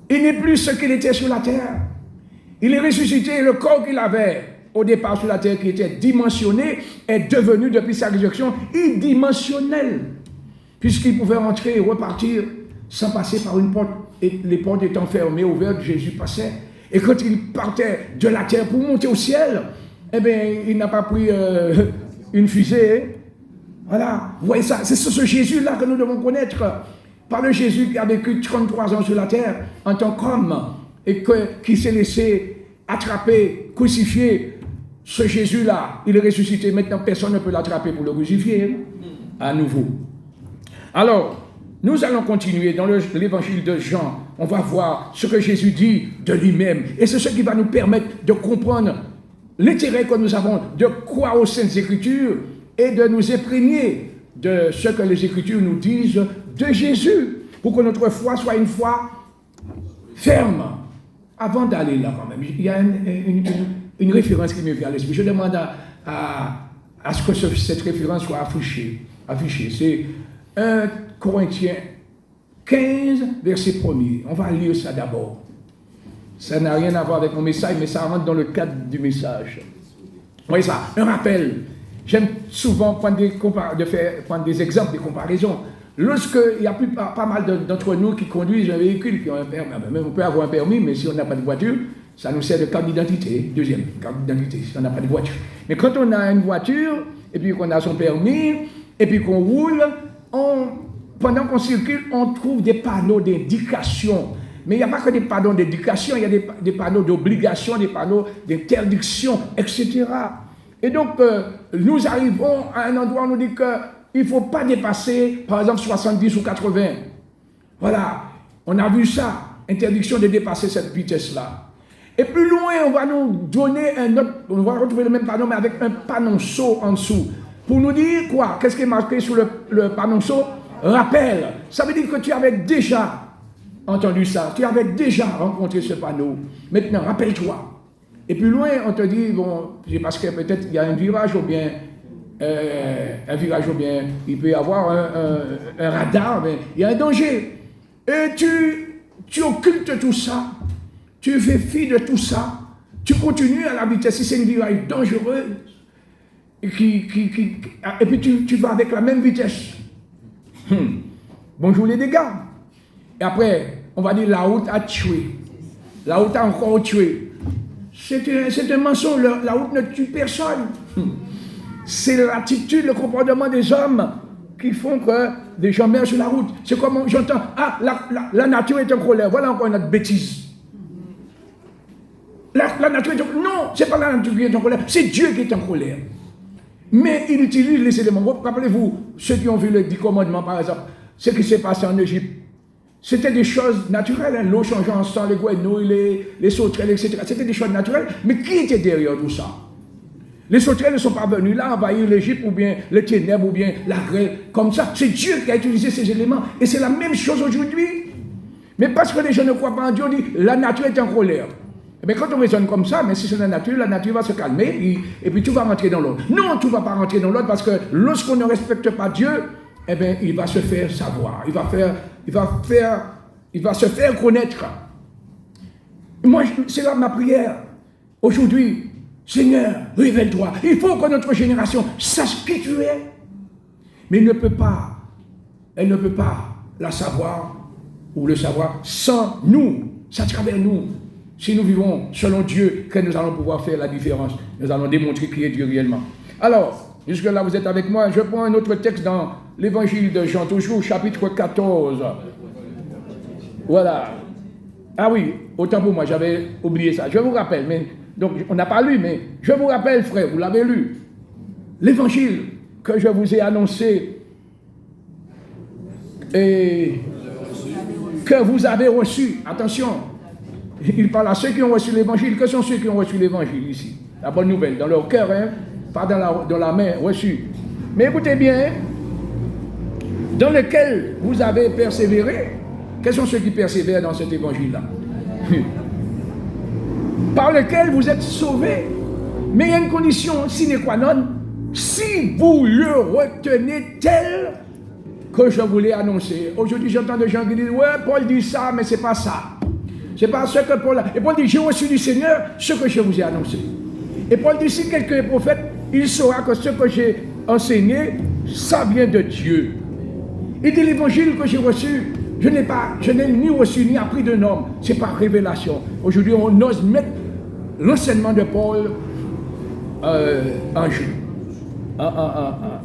Il n'est plus ce qu'il était sur la terre. Il est ressuscité. Le corps qu'il avait au départ sur la terre, qui était dimensionné, est devenu, depuis sa résurrection, unidimensionnel. Puisqu'il pouvait rentrer et repartir sans passer par une porte. Et les portes étant fermées, ouvertes, Jésus passait. Et quand il partait de la terre pour monter au ciel, eh bien, il n'a pas pris une fusée. Voilà. Vous voyez ça? C'est ce Jésus-là que nous devons connaître. Pas le Jésus qui a vécu 33 ans sur la terre en tant qu'homme et qui s'est laissé attraper, crucifier. Ce Jésus-là, il est ressuscité. Maintenant, personne ne peut l'attraper pour le crucifier à nouveau. Alors, nous allons continuer dans l'évangile de Jean. On va voir ce que Jésus dit de lui-même. Et c'est ce qui va nous permettre de comprendre l'intérêt que nous avons de croire aux Saintes Écritures et de nous imprégner de ce que les Écritures nous disent de Jésus, pour que notre foi soit une foi ferme. Avant d'aller là, quand même, il y a une référence qui me vient à l'esprit. Je demande à ce que cette référence soit affichée. C'est 1 Corinthiens 15, verset 1er. On va lire ça d'abord. Ça n'a rien à voir avec mon message, mais ça rentre dans le cadre du message. Vous voyez ça, un rappel. J'aime souvent prendre des exemples, des comparaisons. Lorsqu'il y a pas mal d'entre nous qui conduisent un véhicule, qui ont un permis, même on peut avoir un permis, mais si on n'a pas de voiture, ça nous sert de carte d'identité. Deuxième, carte d'identité, si on n'a pas de voiture. Mais quand on a une voiture, et puis qu'on a son permis, et puis qu'on roule, pendant qu'on circule, on trouve des panneaux d'indication. Mais il n'y a pas que des panneaux d'éducation, il y a des panneaux d'obligation, des panneaux d'interdiction, etc. Et donc, nous arrivons à un endroit où on nous dit qu'il ne faut pas dépasser, par exemple, 70 ou 80. Voilà, on a vu ça, interdiction de dépasser cette vitesse-là. Et plus loin, on va nous donner un autre, on va retrouver le même panneau, mais avec un panonceau en dessous. Pour nous dire quoi? Qu'est-ce qui est marqué sur le panonceau? Rappel. Ça veut dire que tu avais déjà entendu ça, tu avais déjà rencontré ce panneau. Maintenant, rappelle-toi. Et plus loin, on te dit, bon, c'est parce que peut-être il y a un virage ou bien, il peut y avoir un radar, mais il y a un danger. Et tu occultes tout ça, tu fais fi de tout ça, tu continues à la vitesse, si c'est une virage dangereuse, et puis tu vas avec la même vitesse. Bonjour les dégâts. Et après, on va dire la route a tué. La route a encore tué. C'est un mensonge, la route ne tue personne. C'est l'attitude, le comportement des hommes qui font que des gens meurent sur la route. C'est comme j'entends, la nature est en colère. Voilà encore notre bêtise. La nature est en colère. Non, c'est pas la nature qui est en colère, c'est Dieu qui est en colère. Mais il utilise les éléments. Rappelez-vous, ceux qui ont vu les 10 commandements, par exemple, ce qui s'est passé en Égypte. C'était des choses naturelles, hein, l'eau changeant en sang, les grenouilles, les sauterelles, etc. C'était des choses naturelles, mais qui était derrière tout ça? Les sauterelles ne sont pas venus là envahir l'Égypte, ou bien les ténèbres, ou bien la grêle, comme ça. C'est Dieu qui a utilisé ces éléments, et c'est la même chose aujourd'hui. Mais parce que les gens ne croient pas en Dieu, on dit, la nature est en colère. Mais quand on raisonne comme ça, mais si c'est la nature va se calmer, et puis tout va rentrer dans l'ordre. Non, tout ne va pas rentrer dans l'ordre, parce que lorsqu'on ne respecte pas Dieu, eh bien, il va se faire savoir, il va se faire connaître. Moi, c'est là ma prière. Aujourd'hui, Seigneur, révèle-toi. Il faut que notre génération sache qui tu es. Mais elle ne peut pas la savoir ou le savoir sans nous, c'est à travers nous. Si nous vivons selon Dieu, que nous allons pouvoir faire la différence. Nous allons démontrer qui est Dieu réellement. Alors, jusque-là, vous êtes avec moi. Je prends un autre texte dans l'évangile de Jean, toujours chapitre 14. Voilà. Ah oui, autant pour moi, j'avais oublié ça. Je vous rappelle, mais donc on n'a pas lu, mais je vous rappelle, frère, vous l'avez lu. L'évangile que je vous ai annoncé et que vous avez reçu. Attention, il parle à ceux qui ont reçu l'évangile. Que sont ceux qui ont reçu l'évangile ici? La bonne nouvelle, dans leur cœur, hein? Pas dans la main, reçu. Mais écoutez bien, dans lequel vous avez persévéré. Quels sont ceux qui persévèrent dans cet évangile-là? Par lequel vous êtes sauvés. Mais il y a une condition sine qua non. Si vous le retenez tel que je vous l'ai annoncé. Aujourd'hui, j'entends des gens qui disent, ouais, Paul dit ça, mais c'est pas ça. C'est pas ce que Paul a. Et Paul dit, j'ai reçu du Seigneur ce que je vous ai annoncé. Et Paul dit, si quelqu'un est prophète, il saura que ce que j'ai enseigné, ça vient de Dieu. Il dit, l'évangile que j'ai reçu, je n'ai ni reçu ni appris d'un homme. C'est par révélation. Aujourd'hui, on ose mettre l'enseignement de Paul en jeu.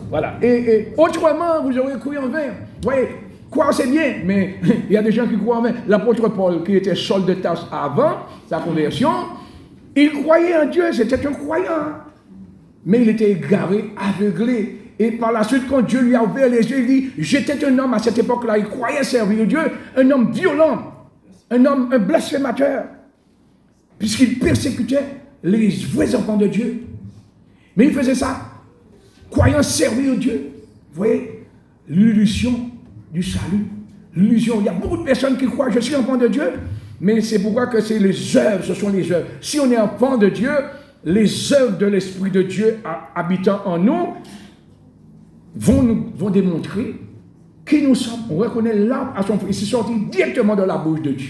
Voilà. Et autrement, vous aurez cru en vain. Vous voyez, croire c'est bien, mais il y a des gens qui croient en vain. L'apôtre Paul, qui était Saul de Tarse avant sa conversion, il croyait en Dieu, c'était un croyant. Mais il était égaré, aveuglé. Et par la suite, quand Dieu lui a ouvert les yeux, il dit, j'étais un homme à cette époque-là, il croyait servir Dieu, un homme violent, un blasphémateur, puisqu'il persécutait les vrais enfants de Dieu. Mais il faisait ça, croyant servir Dieu. Vous voyez, l'illusion du salut, l'illusion. Il y a beaucoup de personnes qui croient, je suis enfant de Dieu, mais c'est pourquoi que c'est les œuvres, ce sont les œuvres. Si on est enfant de Dieu, les œuvres de l'Esprit de Dieu habitant en nous, vont démontrer qui nous sommes. On reconnaît l'arbre à son fruit. C'est sorti directement de la bouche de Dieu,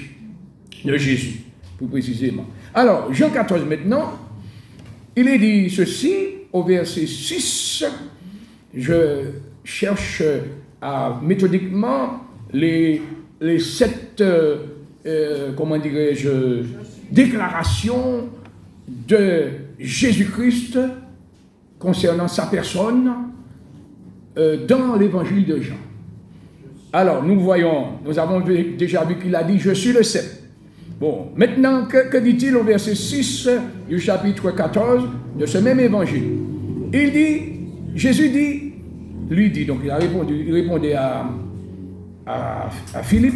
de Jésus, plus précisément. Alors, Jean 14 maintenant, il est dit ceci, au verset 6, je cherche méthodiquement les 7, comment dirais-je, déclarations de Jésus-Christ concernant sa personne, dans l'évangile de Jean. Alors, nous avons déjà vu qu'il a dit, je suis le sept. Bon, maintenant, que dit-il au verset 6 du chapitre 14 de ce même évangile? Il dit, Jésus dit, donc il répondait à Philippe,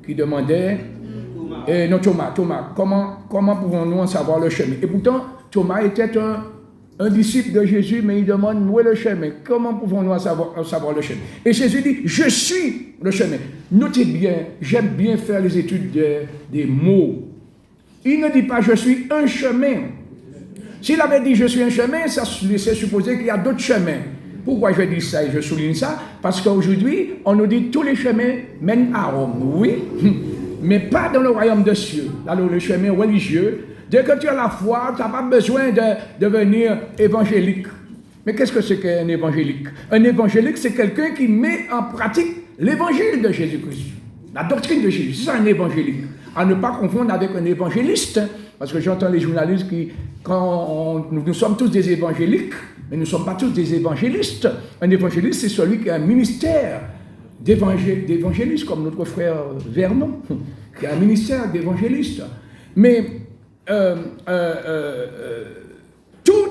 qui demandait, non Thomas, comment pouvons-nous en savoir le chemin? Et pourtant, Thomas était un disciple de Jésus, mais il demande où est le chemin. Comment pouvons-nous savoir le chemin? Et Jésus dit, je suis le chemin. Notez bien, j'aime bien faire les études des mots. Il ne dit pas je suis un chemin. S'il avait dit je suis un chemin, ça laissait supposer qu'il y a d'autres chemins. Pourquoi je dis ça et je souligne ça? Parce qu'aujourd'hui, on nous dit tous les chemins mènent à Rome. Oui, mais pas dans le royaume des cieux. Alors le chemin religieux, dès que tu as la foi, tu n'as pas besoin de devenir évangélique. Mais qu'est-ce que c'est qu'un évangélique? Un évangélique, c'est quelqu'un qui met en pratique l'évangile de Jésus-Christ. La doctrine de Jésus, c'est ça un évangélique. À ne pas confondre avec un évangéliste, parce que j'entends les journalistes qui, nous sommes tous des évangéliques, mais nous ne sommes pas tous des évangélistes. Un évangéliste, c'est celui qui a un ministère d'évangéliste, comme notre frère Vernon, qui a un ministère d'évangéliste. Mais toute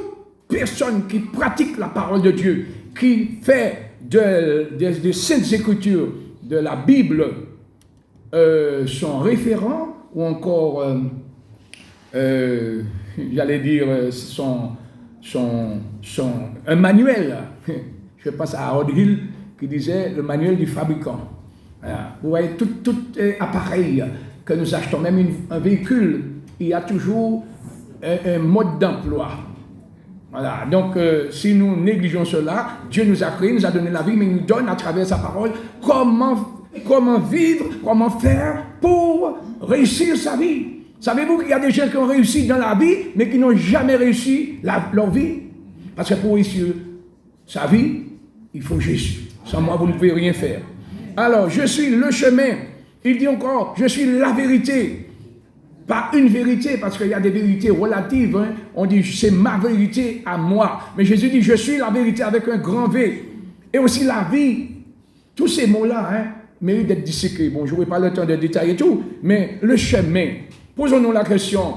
personne qui pratique la parole de Dieu, qui fait des saintes écritures de la Bible son référent, ou encore, j'allais dire, un manuel. Je pense à Harold Hill qui disait le manuel du fabricant. Voilà. Vous voyez, tout appareil que nous achetons, même un véhicule, il y a toujours un mode d'emploi. Voilà. Donc, si nous négligeons cela, Dieu nous a créé, nous a donné la vie, mais il nous donne à travers sa parole comment vivre, comment faire pour réussir sa vie. Savez-vous qu'il y a des gens qui ont réussi dans la vie, mais qui n'ont jamais réussi leur vie? Parce que pour réussir sa vie, il faut Jésus. Sans moi, vous ne pouvez rien faire. Alors, je suis le chemin. Il dit encore, je suis la vérité. Pas une vérité, parce qu'il y a des vérités relatives. Hein. On dit, c'est ma vérité à moi. Mais Jésus dit, je suis la vérité avec un grand V. Et aussi la vie. Tous ces mots-là méritent d'être disséqués. Bon, je n'aurai pas le temps de détailler tout, mais le chemin. Posons-nous la question.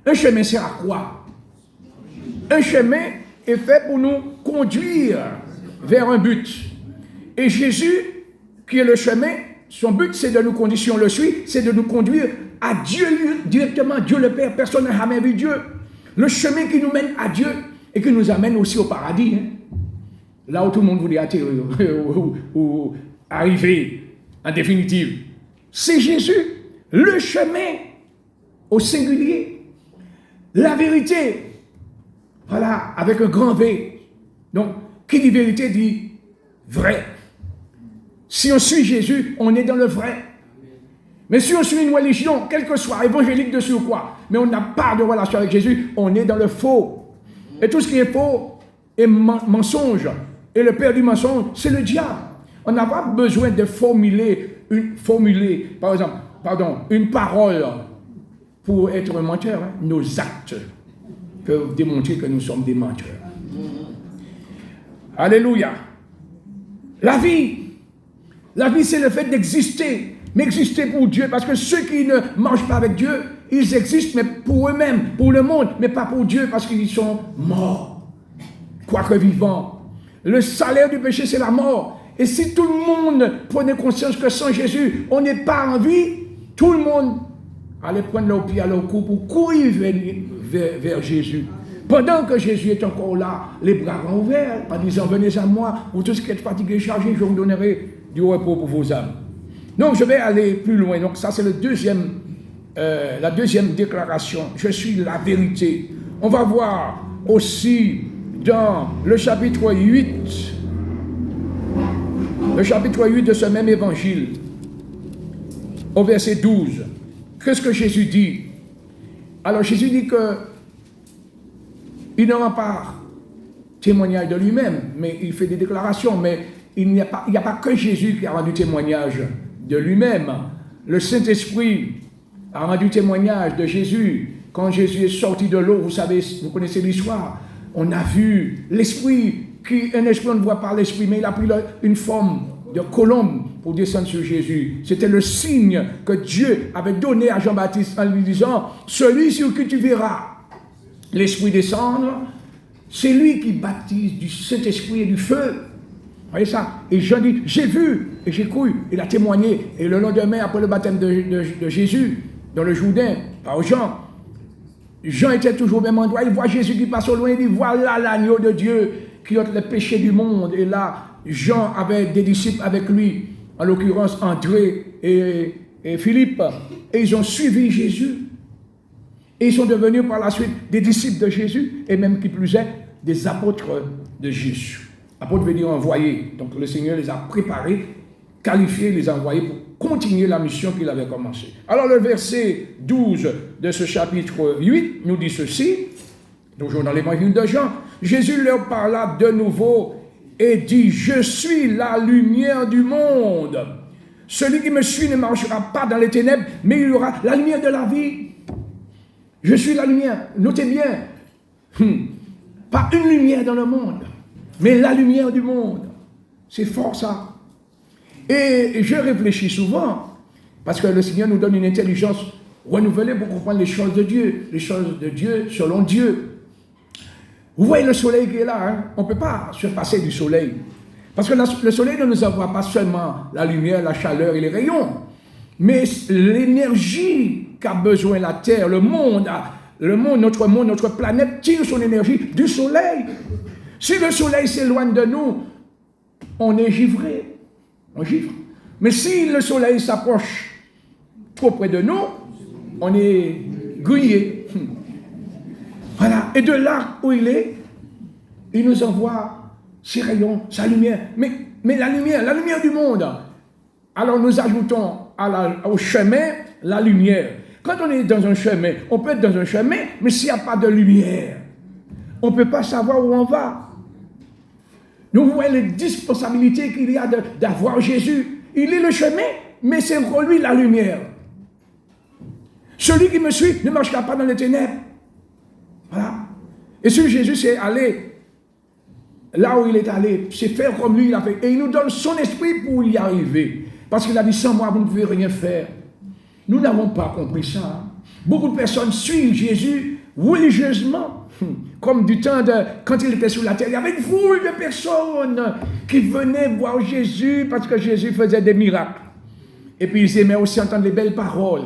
Un chemin sert à quoi? Un chemin est fait pour nous conduire vers un but. Et Jésus, qui est le chemin, son but, c'est de nous conduire, si on le suit, c'est de nous conduire à Dieu directement, Dieu le Père. Personne n'a jamais vu Dieu. Le chemin qui nous mène à Dieu et qui nous amène aussi au paradis. Là où tout le monde voulait atterrir ou arriver en définitive. C'est Jésus, le chemin au singulier, la vérité. Voilà, avec un grand V. Donc, qui dit vérité dit vrai. Si on suit Jésus, on est dans le vrai. Mais si on suit une religion, quelle que soit, évangélique dessus ou quoi, mais on n'a pas de relation avec Jésus, on est dans le faux. Et tout ce qui est faux est mensonge. Et le père du mensonge, c'est le diable. On n'a pas besoin de formuler une parole pour être un menteur. Nos actes peuvent démontrer que nous sommes des menteurs. Alléluia. La vie, c'est le fait d'exister, mais exister pour Dieu, parce que ceux qui ne marchent pas avec Dieu, ils existent, mais pour eux-mêmes, pour le monde, mais pas pour Dieu, parce qu'ils sont morts, quoique vivants. Le salaire du péché, c'est la mort. Et si tout le monde prenait conscience que sans Jésus, on n'est pas en vie, tout le monde allait prendre leur pied à leur cou pour courir vers Jésus. Pendant que Jésus est encore là, les bras grands ouverts, en disant, venez à moi, vous tous qui êtes fatigués et chargés, je vous donnerai du repos pour vos âmes. Donc je vais aller plus loin. Donc ça c'est la deuxième déclaration. Je suis la vérité. On va voir aussi dans le chapitre 8, de ce même évangile, au verset 12. Qu'est-ce que Jésus dit? Alors Jésus dit que il ne rend pas témoignage de lui-même, mais il fait des déclarations, mais il n'y a pas que Jésus qui a rendu témoignage de lui-même. Le Saint-Esprit a rendu témoignage de Jésus. Quand Jésus est sorti de l'eau, vous savez, vous connaissez l'histoire, on a vu l'Esprit, un esprit, on ne voit pas l'Esprit, mais il a pris une forme de colombe pour descendre sur Jésus. C'était le signe que Dieu avait donné à Jean-Baptiste en lui disant, celui sur qui tu verras l'Esprit descendre, c'est lui qui baptise du Saint-Esprit et du feu. Vous voyez ça? Et Jean dit, j'ai vu et j'ai cru. Il a témoigné. Et le lendemain, après le baptême de Jésus, dans le Jourdain, par Jean, Jean était toujours au même endroit, il voit Jésus qui passe au loin, il dit, voilà l'agneau de Dieu qui ôte les péchés du monde. Et là, Jean avait des disciples avec lui, en l'occurrence André et Philippe, et ils ont suivi Jésus. Et ils sont devenus par la suite des disciples de Jésus, et même qui plus est, des apôtres de Jésus. Apôtres veut dire envoyés. Donc le Seigneur les a préparés, qualifiés, les a envoyés pour continuer la mission qu'il avait commencée. Alors le verset 12 de ce chapitre 8 nous dit ceci, toujours dans l'évangile de Jean, Jésus leur parla de nouveau et dit, je suis la lumière du monde. Celui qui me suit ne marchera pas dans les ténèbres, mais il aura la lumière de la vie. Je suis la lumière. Notez bien, pas une lumière dans le monde, mais la lumière du monde. C'est fort ça. Et je réfléchis souvent, parce que le Seigneur nous donne une intelligence renouvelée pour comprendre les choses de Dieu selon Dieu. Vous voyez le soleil qui est là, hein? On ne peut pas se passer du soleil. Parce que le soleil ne nous envoie pas seulement la lumière, la chaleur et les rayons, mais l'énergie qu'a besoin la Terre, le monde, notre planète tire son énergie du soleil. Si le soleil s'éloigne de nous, on est givré. On givre. Mais si le soleil s'approche trop près de nous, on est grillé. Voilà. Et de là où il est, il nous envoie ses rayons, sa lumière. Mais la lumière du monde. Alors nous ajoutons au chemin la lumière. Quand on est dans un chemin, on peut être dans un chemin, mais s'il n'y a pas de lumière, on ne peut pas savoir où on va. Nous voyons les responsabilités qu'il y a d'avoir Jésus. Il est le chemin, mais c'est pour lui la lumière. Celui qui me suit ne marchera pas dans les ténèbres. Voilà. Et si Jésus s'est allé là où il est allé, c'est faire comme lui il a fait. Et il nous donne son esprit pour y arriver. Parce qu'il a dit, sans moi, vous ne pouvez rien faire. Nous n'avons pas compris ça. Hein. Beaucoup de personnes suivent Jésus religieusement. Comme du temps quand il était sur la terre, il y avait une foule de personnes qui venaient voir Jésus parce que Jésus faisait des miracles. Et puis ils aimaient aussi entendre les belles paroles.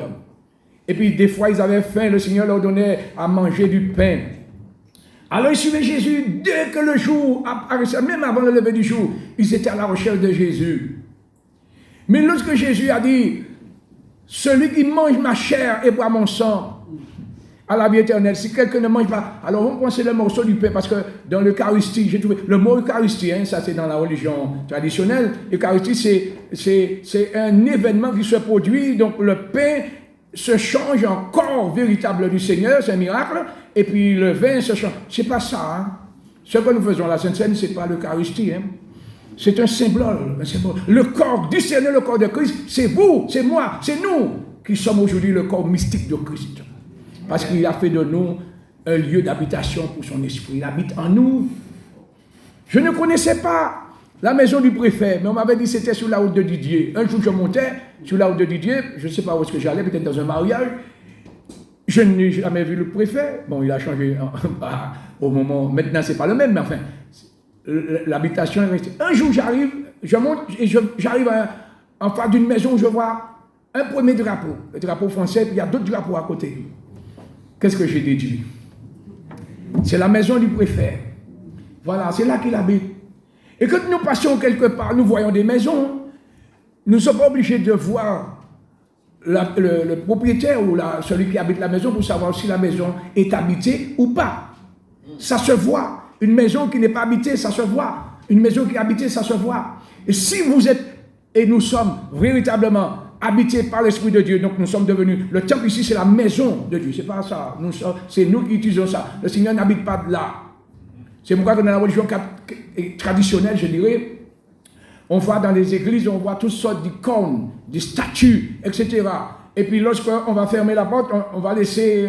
Et puis des fois ils avaient faim, le Seigneur leur donnait à manger du pain. Alors ils suivaient Jésus dès que le jour apparaissait, même avant le lever du jour, ils étaient à la recherche de Jésus. Mais lorsque Jésus a dit, celui qui mange ma chair et boit mon sang, à la vie éternelle. Si quelqu'un ne mange pas, alors on prend le morceau du pain, parce que dans l'Eucharistie, j'ai trouvé le mot Eucharistie, hein, ça c'est dans la religion traditionnelle. L'Eucharistie, c'est un événement qui se produit, donc le pain se change en corps véritable du Seigneur, c'est un miracle, et puis le vin se change. C'est pas ça. Hein. Ce que nous faisons à la Sainte Seine, c'est pas l'Eucharistie. Hein. C'est un symbole, Le corps du Seigneur, le corps de Christ, c'est vous, c'est moi, c'est nous qui sommes aujourd'hui le corps mystique de Christ. Parce qu'il a fait de nous un lieu d'habitation pour son esprit. Il habite en nous. Je ne connaissais pas la maison du préfet, mais on m'avait dit que c'était sur la route de Didier. Un jour, je montais sur la route de Didier, je ne sais pas où est-ce que j'allais, peut-être dans un mariage. Je n'ai jamais vu le préfet. Bon, il a changé au moment. Maintenant, ce n'est pas le même, mais enfin, l'habitation est restée. Un jour, j'arrive, je monte et j'arrive en face d'une maison où je vois un premier drapeau, le drapeau français, puis il y a d'autres drapeaux à côté. Qu'est-ce que j'ai déduit? C'est la maison du préfet. Voilà, c'est là qu'il habite. Et quand nous passions quelque part, nous voyons des maisons, nous ne sommes pas obligés de voir le propriétaire ou celui qui habite la maison pour savoir si la maison est habitée ou pas. Ça se voit. Une maison qui n'est pas habitée, ça se voit. Une maison qui est habitée, ça se voit. Et si vous êtes, et nous sommes véritablement habités par l'Esprit de Dieu, donc nous sommes devenus, le temple ici c'est la maison de Dieu, c'est pas ça, c'est nous qui utilisons ça. Le Seigneur n'habite pas là. C'est pourquoi dans la religion traditionnelle, je dirais, on voit dans les églises, on voit toutes sortes d'icônes, des statues, etc. Et puis lorsqu'on va fermer la porte, on va laisser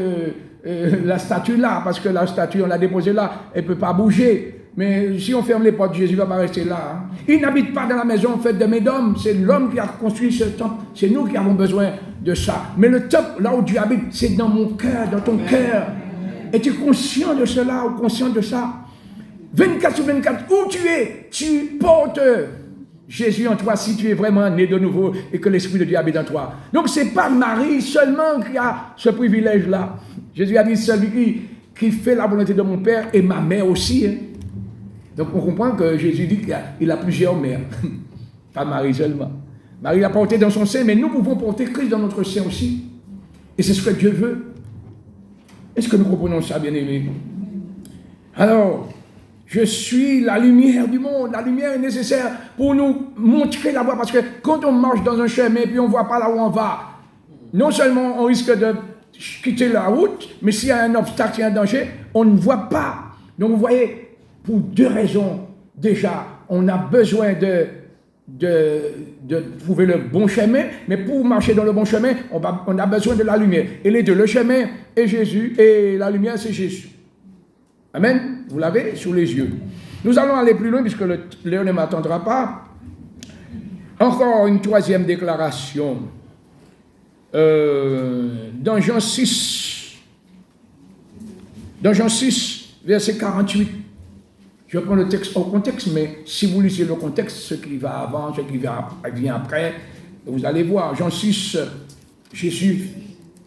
la statue là, parce que la statue, on l'a déposée là, elle ne peut pas bouger. Mais si on ferme les portes, Jésus ne va pas rester là. Hein. Il n'habite pas dans la maison faite de mes d'hommes. C'est l'homme qui a construit ce temple. C'est nous qui avons besoin de ça. Mais le temple, là où Dieu habite, c'est dans mon cœur, dans ton cœur. Es-tu conscient de cela ou conscient de ça? 24 sur 24, où tu es, tu portes Jésus en toi si tu es vraiment né de nouveau et que l'Esprit de Dieu habite en toi. Donc ce n'est pas Marie seulement qui a ce privilège-là. Jésus a dit celui qui fait la volonté de mon Père et ma mère aussi. Hein. Donc on comprend que Jésus dit qu'il a plusieurs mères. Pas Marie seulement. Marie l'a porté dans son sein, mais nous pouvons porter Christ dans notre sein aussi. Et c'est ce que Dieu veut. Est-ce que nous comprenons ça, bien-aimés? Alors, je suis la lumière du monde. La lumière est nécessaire pour nous montrer la voie. Parce que quand on marche dans un chemin et puis on ne voit pas là où on va, non seulement on risque de quitter la route, mais s'il y a un obstacle, s'il y a un danger, on ne voit pas. Donc vous voyez, pour deux raisons, déjà, on a besoin de trouver le bon chemin, mais pour marcher dans le bon chemin, on a besoin de la lumière. Et les deux, le chemin est Jésus et la lumière c'est Jésus. Amen. Vous l'avez sous les yeux. Nous allons aller plus loin puisque Léon ne m'attendra pas. Encore une troisième déclaration. Dans Jean 6, verset 48. Je prends le texte au contexte, mais si vous lisez le contexte, ce qui va avant, ce qui vient après, vous allez voir. Jean 6, Jésus,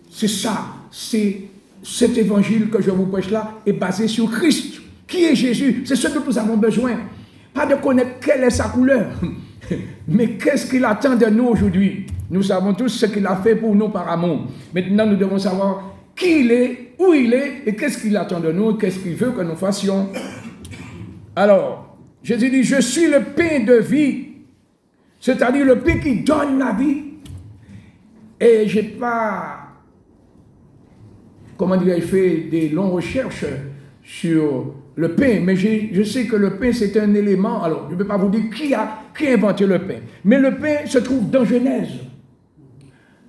c'est ça, c'est cet évangile que je vous prêche là est basé sur Christ. Qui est Jésus? C'est ce dont nous avons besoin. Pas de connaître quelle est sa couleur, mais qu'est-ce qu'il attend de nous aujourd'hui. Nous savons tous ce qu'il a fait pour nous par amour. Maintenant, nous devons savoir qui il est, où il est, et qu'est-ce qu'il attend de nous, qu'est-ce qu'il veut que nous fassions. Alors, Jésus dit, je suis le pain de vie, c'est-à-dire le pain qui donne la vie. Et je n'ai pas, fait des longues recherches sur le pain, mais je sais que le pain c'est un élément, alors je ne peux pas vous dire qui a inventé le pain, mais le pain se trouve dans Genèse.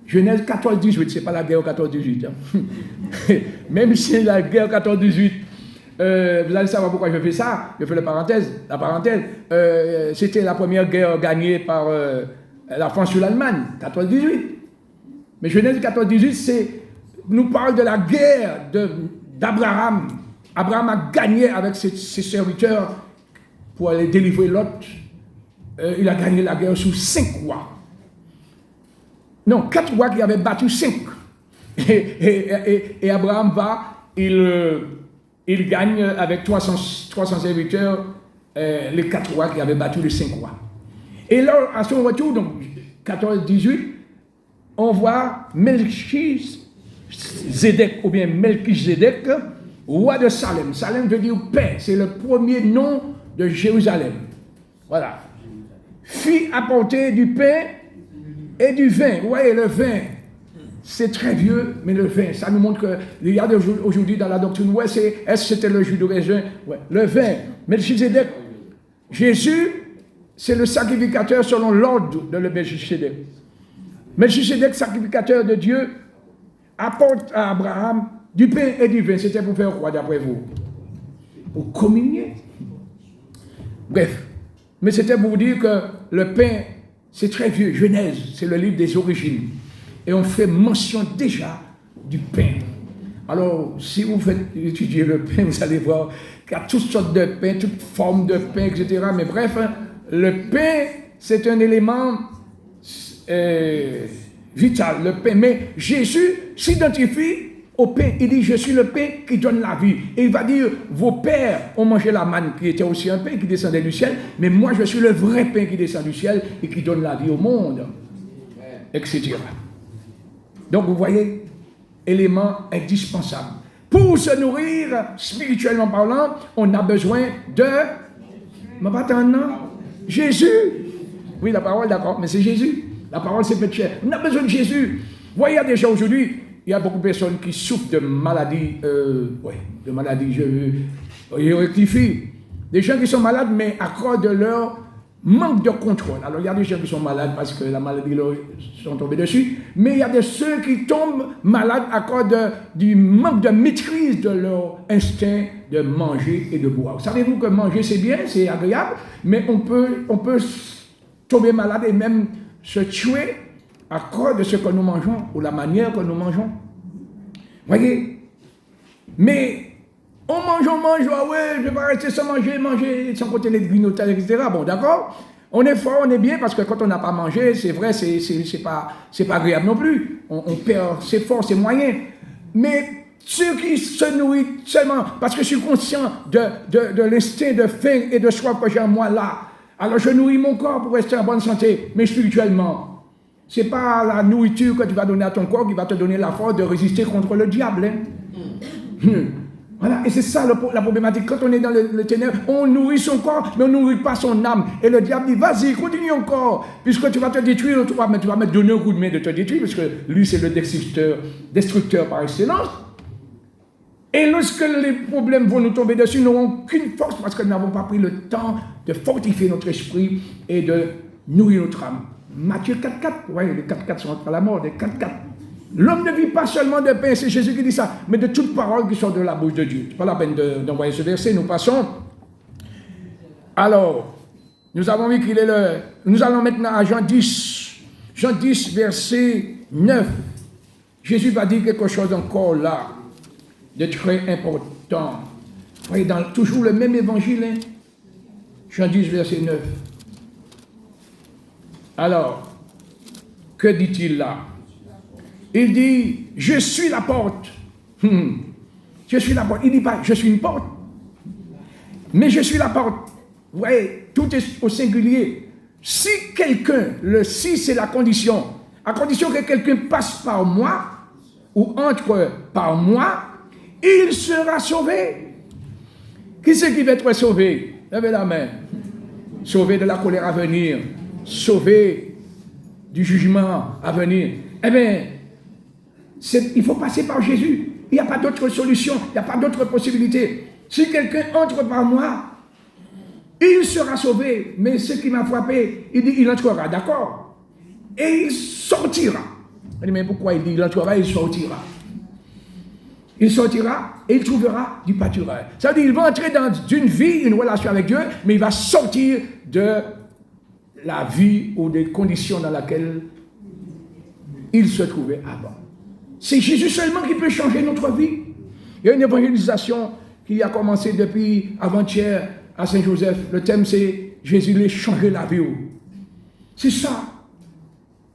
Genèse 14-18, ce n'est pas la guerre 14-18. Hein. Même si c'est la guerre 14-18, vous allez savoir pourquoi je fais ça. Je fais la parenthèse. C'était la première guerre gagnée par la France sur l'Allemagne, 14-18. Mais Genèse 14-18, nous parle de la guerre d'Abraham. Abraham a gagné avec ses serviteurs pour aller délivrer Lot. Il a gagné la guerre sous 5 rois. Non, 4 rois qui avaient battu 5. Et Abraham il gagne avec 300 serviteurs les 4 rois qui avaient battu les 5 rois. Et là, à son retour, donc 14-18, on voit Melchizedek, ou bien Melchizedek, roi de Salem. Salem veut dire paix, c'est le premier nom de Jérusalem. Voilà. Fit apporter du pain et du vin. Vous voyez, le vin, c'est très vieux, mais le vin, ça nous montre que, regardez aujourd'hui dans la doctrine, ouais, est-ce que c'était le jus de raisin? Ouais. Le vin, Melchizedek. Jésus, c'est le sacrificateur selon l'ordre de le Melchizedek. Melchizedek, sacrificateur de Dieu, apporte à Abraham du pain et du vin. C'était pour faire quoi d'après vous? Pour communier. Bref, mais c'était pour vous dire que le pain, c'est très vieux. Genèse, c'est le livre des origines. Et on fait mention déjà du pain. Alors, si vous faites étudier le pain, vous allez voir qu'il y a toutes sortes de pain, toutes formes de pain, etc. Mais bref, le pain, c'est un élément vital, le pain. Mais Jésus s'identifie au pain. Il dit, je suis le pain qui donne la vie. Et il va dire, vos pères ont mangé la manne, qui était aussi un pain qui descendait du ciel, mais moi, je suis le vrai pain qui descend du ciel et qui donne la vie au monde, etc. Donc, vous voyez, élément indispensable. Pour se nourrir, spirituellement parlant, on a besoin de... Jésus. Oui, la parole, d'accord, mais c'est Jésus. La parole, c'est fait chair. On a besoin de Jésus. Vous voyez, il y a des gens aujourd'hui, il y a beaucoup de personnes qui souffrent de maladies, je rectifie. Des gens qui sont malades, mais à cause de leur manque de contrôle. Alors, il y a des gens qui sont malades parce que la maladie leur sont tombés dessus, mais il y a ceux qui tombent malades à cause du manque de maîtrise de leur instinct de manger et de boire. Savez-vous que manger, c'est bien, c'est agréable, mais on peut tomber malade et même se tuer à cause de ce que nous mangeons ou la manière que nous mangeons. Voyez? Mais on mange, ah ouais, je vais pas rester sans manger sans compter les grignotages, etc. Bon, d'accord? On est fort, on est bien, parce que quand on n'a pas mangé, c'est vrai, c'est pas agréable non plus. On perd ses forces, ses moyens. Mais ceux qui se nourrissent seulement, parce que je suis conscient de l'instinct de faim et de soif que j'ai en moi là, alors je nourris mon corps pour rester en bonne santé, mais spirituellement. Ce n'est pas la nourriture que tu vas donner à ton corps qui va te donner la force de résister contre le diable. Hein. Voilà, et c'est ça la problématique. Quand on est dans le ténèbres, on nourrit son corps, mais on ne nourrit pas son âme. Et le diable dit, vas-y, continue encore, puisque tu vas te détruire, tu vas me donner un coup de main de te détruire, parce que lui, c'est le destructeur par excellence. Et lorsque les problèmes vont nous tomber dessus, nous n'aurons aucune force, parce que nous n'avons pas pris le temps de fortifier notre esprit et de nourrir notre âme. Matthieu 4,4, vous voyez, les 4,4 sont à la mort, les 4,4. L'homme ne vit pas seulement de pain, c'est Jésus qui dit ça, mais de toute parole qui sort de la bouche de Dieu. C'est pas la peine d'envoyer ce verset, nous passons. Alors, nous avons vu qu'il est le... Nous allons maintenant à Jean 10. Jean 10, verset 9. Jésus va dire quelque chose encore là, de très important. Vous voyez, dans toujours le même évangile, hein? Jean 10, verset 9. Alors, que dit-il là? Il dit, je suis la porte. Je suis la porte. Il ne dit pas, je suis une porte. Mais je suis la porte. Vous voyez, tout est au singulier. Si quelqu'un, le si c'est la condition, à condition que quelqu'un passe par moi, ou entre par moi, il sera sauvé. Qui c'est qui va être sauvé? Levez la main. Sauvé de la colère à venir. Sauvé du jugement à venir. Eh bien, il faut passer par Jésus. Il n'y a pas d'autre solution, il n'y a pas d'autre possibilité. Si quelqu'un entre par moi, il sera sauvé. Mais ce qui m'a frappé, il dit, il entrera, d'accord? Et il sortira. Je dis, mais pourquoi il dit, il entrera et il sortira? Il sortira et il trouvera du pâturage. Ça veut dire, il va entrer dans une vie, une relation avec Dieu, mais il va sortir de la vie ou des conditions dans lesquelles il se trouvait avant. C'est Jésus seulement qui peut changer notre vie. Il y a une évangélisation qui a commencé depuis avant-hier à Saint-Joseph. Le thème c'est Jésus lui changer la vie. C'est ça.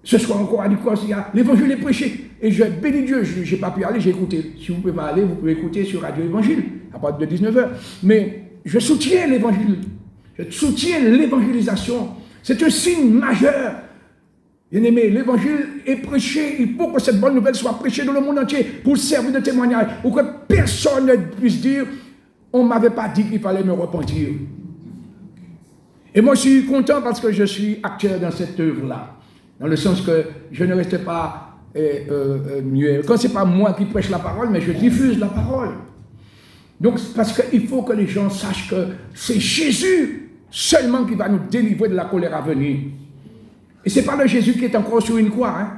Ce soir encore à l'Écosse, l'évangile est prêché. Et je bénis Dieu, je n'ai pas pu aller, j'ai écouté. Si vous ne pouvez pas aller, vous pouvez écouter sur Radio Évangile à partir de 19h. Mais je soutiens l'évangile. Je soutiens l'évangélisation. C'est un signe majeur. Bien-aimé, l'évangile est prêché. Il faut que cette bonne nouvelle soit prêchée dans le monde entier pour servir de témoignage, pour que personne ne puisse dire on ne m'avait pas dit qu'il fallait me repentir. Et moi, je suis content parce que je suis acteur dans cette œuvre-là. Dans le sens que je ne reste pas muet. Quand ce n'est pas moi qui prêche la parole, mais je diffuse la parole. Donc, parce qu'il faut que les gens sachent que c'est Jésus seulement qui va nous délivrer de la colère à venir. Et ce n'est pas le Jésus qui est encore sur une croix. Hein.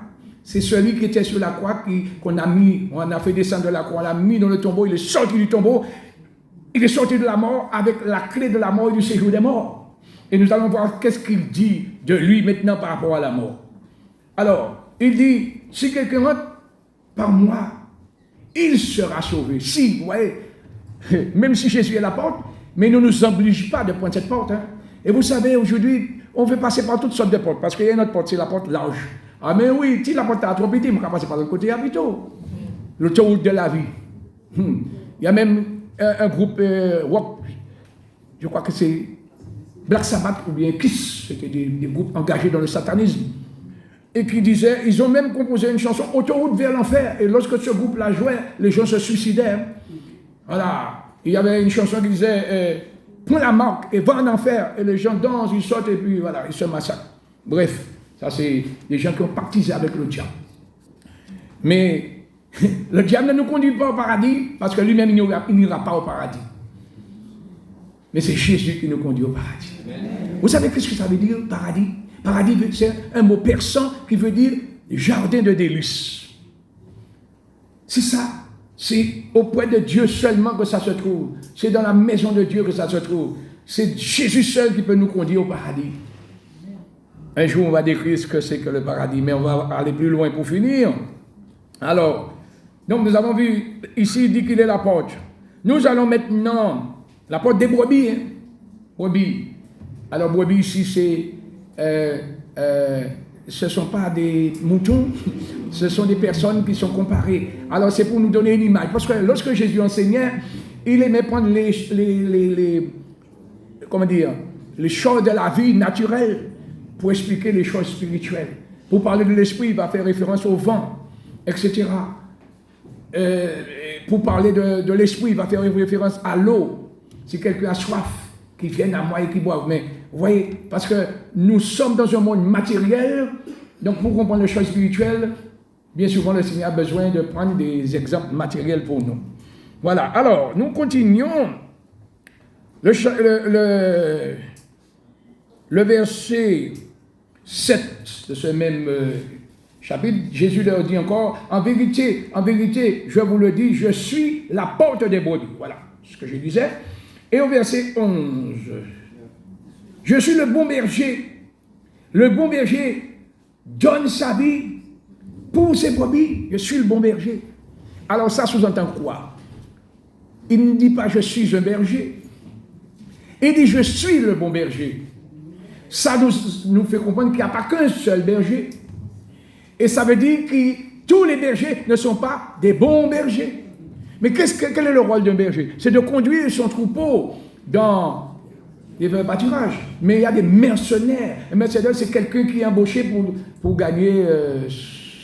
C'est celui qui était sur la croix qu'on a mis, on a fait descendre de la croix, on l'a mis dans le tombeau, il est sorti du tombeau, il est sorti de la mort avec la clé de la mort et du séjour des morts. Et nous allons voir qu'est-ce qu'il dit de lui maintenant par rapport à la mort. Alors, il dit, si quelqu'un rentre par moi, il sera sauvé. Si, vous voyez, même si Jésus est la porte, mais il ne nous oblige pas de prendre cette porte. Hein. Et vous savez, aujourd'hui, on veut passer par toutes sortes de portes, parce qu'il y a une autre porte, c'est la porte large. Ah mais oui, si la porte est trop petite, on peut passer par l'autre côté, plutôt. L'autoroute de la vie. Il y a même un groupe rock, je crois que c'est Black Sabbath ou bien Kiss, c'était des groupes engagés dans le satanisme, et qui disaient, ils ont même composé une chanson, Autoroute vers l'enfer, et lorsque ce groupe-là jouait, les gens se suicidaient. Voilà, il y avait une chanson qui disait... prends la marque et va en enfer. Et les gens dansent, ils sortent et puis voilà, ils se massacrent. Bref, ça c'est des gens qui ont pactisé avec le diable. Mais le diable ne nous conduit pas au paradis parce que lui-même il n'ira pas au paradis. Mais c'est Jésus qui nous conduit au paradis. Vous savez qu'est-ce que ça veut dire, paradis? Paradis, c'est un mot persan qui veut dire jardin de délices. C'est ça. C'est auprès de Dieu seulement que ça se trouve. C'est dans la maison de Dieu que ça se trouve. C'est Jésus seul qui peut nous conduire au paradis. Un jour, on va décrire ce que c'est que le paradis, mais on va aller plus loin pour finir. Alors, donc nous avons vu, ici, il dit qu'il est la porte. Nous allons maintenant, la porte des brebis. Hein? Brebis. Alors, brebis ici, c'est ce ne sont pas des moutons, ce sont des personnes qui sont comparées. Alors c'est pour nous donner une image. Parce que lorsque Jésus enseignait, il aimait prendre les choses de la vie naturelle pour expliquer les choses spirituelles. Pour parler de l'esprit, il va faire référence au vent, etc. Pour parler de l'esprit, il va faire référence à l'eau. Si quelqu'un a soif, qu'il vienne à moi et qu'il boive. Mais vous voyez, parce que nous sommes dans un monde matériel, donc pour comprendre les choses spirituelles, bien souvent le Seigneur a besoin de prendre des exemples matériels pour nous. Voilà, alors nous continuons le verset 7 de ce même chapitre. Jésus leur dit encore, en vérité, je vous le dis, je suis la porte des brebis. Voilà ce que je disais. Et au verset 11, je suis le bon berger. Le bon berger donne sa vie pour ses brebis. Je suis le bon berger. Alors ça sous-entend quoi? Il ne dit pas je suis un berger. Il dit je suis le bon berger. Ça nous fait comprendre qu'il n'y a pas qu'un seul berger. Et ça veut dire que tous les bergers ne sont pas des bons bergers. Mais quel est le rôle d'un berger? C'est de conduire son troupeau dans les pâturages. Mais il y a des mercenaires. Un mercenaire, c'est quelqu'un qui est embauché pour gagner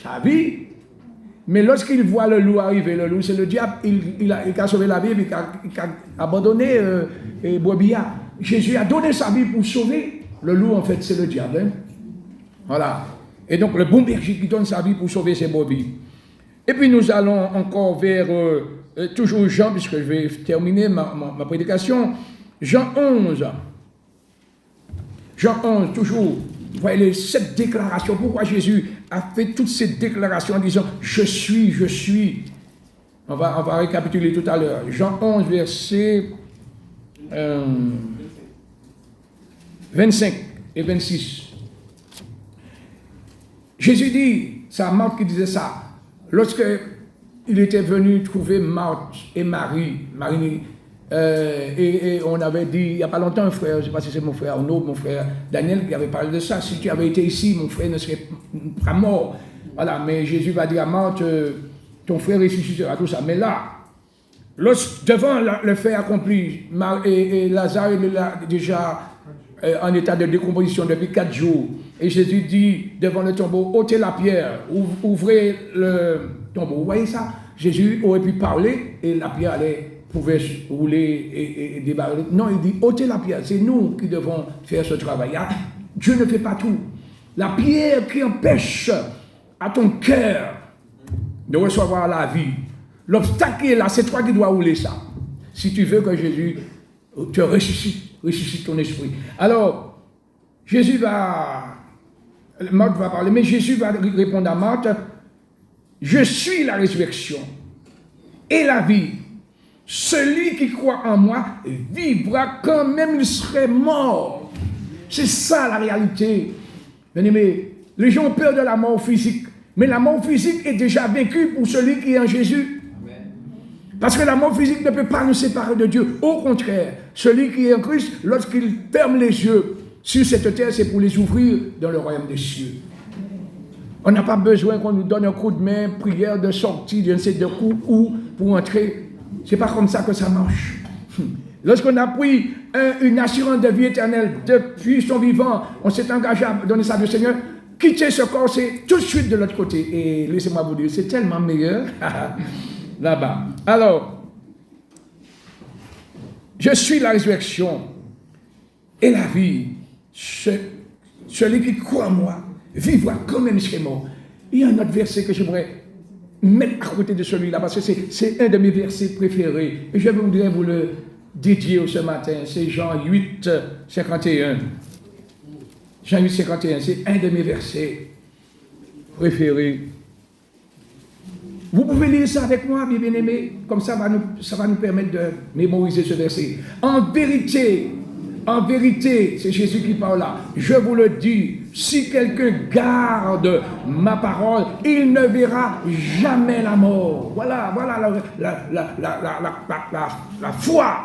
sa vie. Mais lorsqu'il voit le loup arriver, le loup, c'est le diable, il a sauvé la vie, il a abandonné les brebis. Jésus a donné sa vie pour sauver. Le loup, en fait, c'est le diable. Hein? Voilà. Et donc, le bon berger qui donne sa vie pour sauver ses brebis. Et puis, nous allons encore vers... toujours Jean, puisque je vais terminer ma prédication. Jean 11. Jean 11, toujours. Vous voyez cette déclaration. Pourquoi Jésus a fait toutes ces déclarations en disant « Je suis, je suis ». On va récapituler tout à l'heure. Jean 11, verset 25 et 26. Jésus dit, c'est Marthe qui disait ça, lorsque il était venu trouver Marthe et Marie, et on avait dit, il n'y a pas longtemps, un frère, je ne sais pas si c'est mon frère Arnaud, mon frère Daniel, qui avait parlé de ça. Si tu avais été ici, mon frère ne serait pas mort. Voilà, mais Jésus va dire à Marthe, ton frère ressuscitera, tout ça. Mais là, devant le fait accompli, et Lazare est déjà en état de décomposition depuis 4 jours. Et Jésus dit devant le tombeau, ôtez la pierre, ouvrez le tombeau. Vous voyez ça? Jésus aurait pu parler et la pierre pouvait rouler et débarrasser. Non, il dit, ôtez la pierre. C'est nous qui devons faire ce travail. Dieu ne fait pas tout. La pierre qui empêche à ton cœur de recevoir la vie. L'obstacle qui est là, c'est toi qui dois rouler ça. Si tu veux que Jésus te ressuscite ton esprit. Alors, Marthe va parler, mais Jésus va répondre à Marthe, je suis la résurrection et la vie. Celui qui croit en moi vivra quand même il serait mort. C'est ça la réalité. Bien-aimés, les gens ont peur de la mort physique, mais la mort physique est déjà vaincue pour celui qui est en Jésus. Parce que la mort physique ne peut pas nous séparer de Dieu. Au contraire, celui qui est en Christ, lorsqu'il ferme les yeux sur cette terre, c'est pour les ouvrir dans le royaume des cieux. On n'a pas besoin qu'on nous donne un coup de main, prière de sortie, je ne sais de coup, ou pour entrer. C'est pas comme ça que ça marche. Lorsqu'on a pris une assurance de vie éternelle depuis son vivant, on s'est engagé à donner ça au Seigneur, quitter ce corps, c'est tout de suite de l'autre côté. Et laissez-moi vous dire, c'est tellement meilleur là-bas. Alors, je suis la résurrection et la vie. Celui qui croit en moi vivra comme même il serait mort. Il y a un autre verset que j'aimerais mettre à côté de celui-là, parce que c'est un de mes versets préférés. Et je voudrais vous le dédier ce matin. C'est Jean 8, 51. Jean 8, 51, c'est un de mes versets préférés. Vous pouvez lire ça avec moi, mes bien-aimés, comme ça va nous permettre de mémoriser ce verset. En vérité, c'est Jésus qui parle là, je vous le dis, si quelqu'un garde ma parole, il ne verra jamais la mort. Voilà la foi,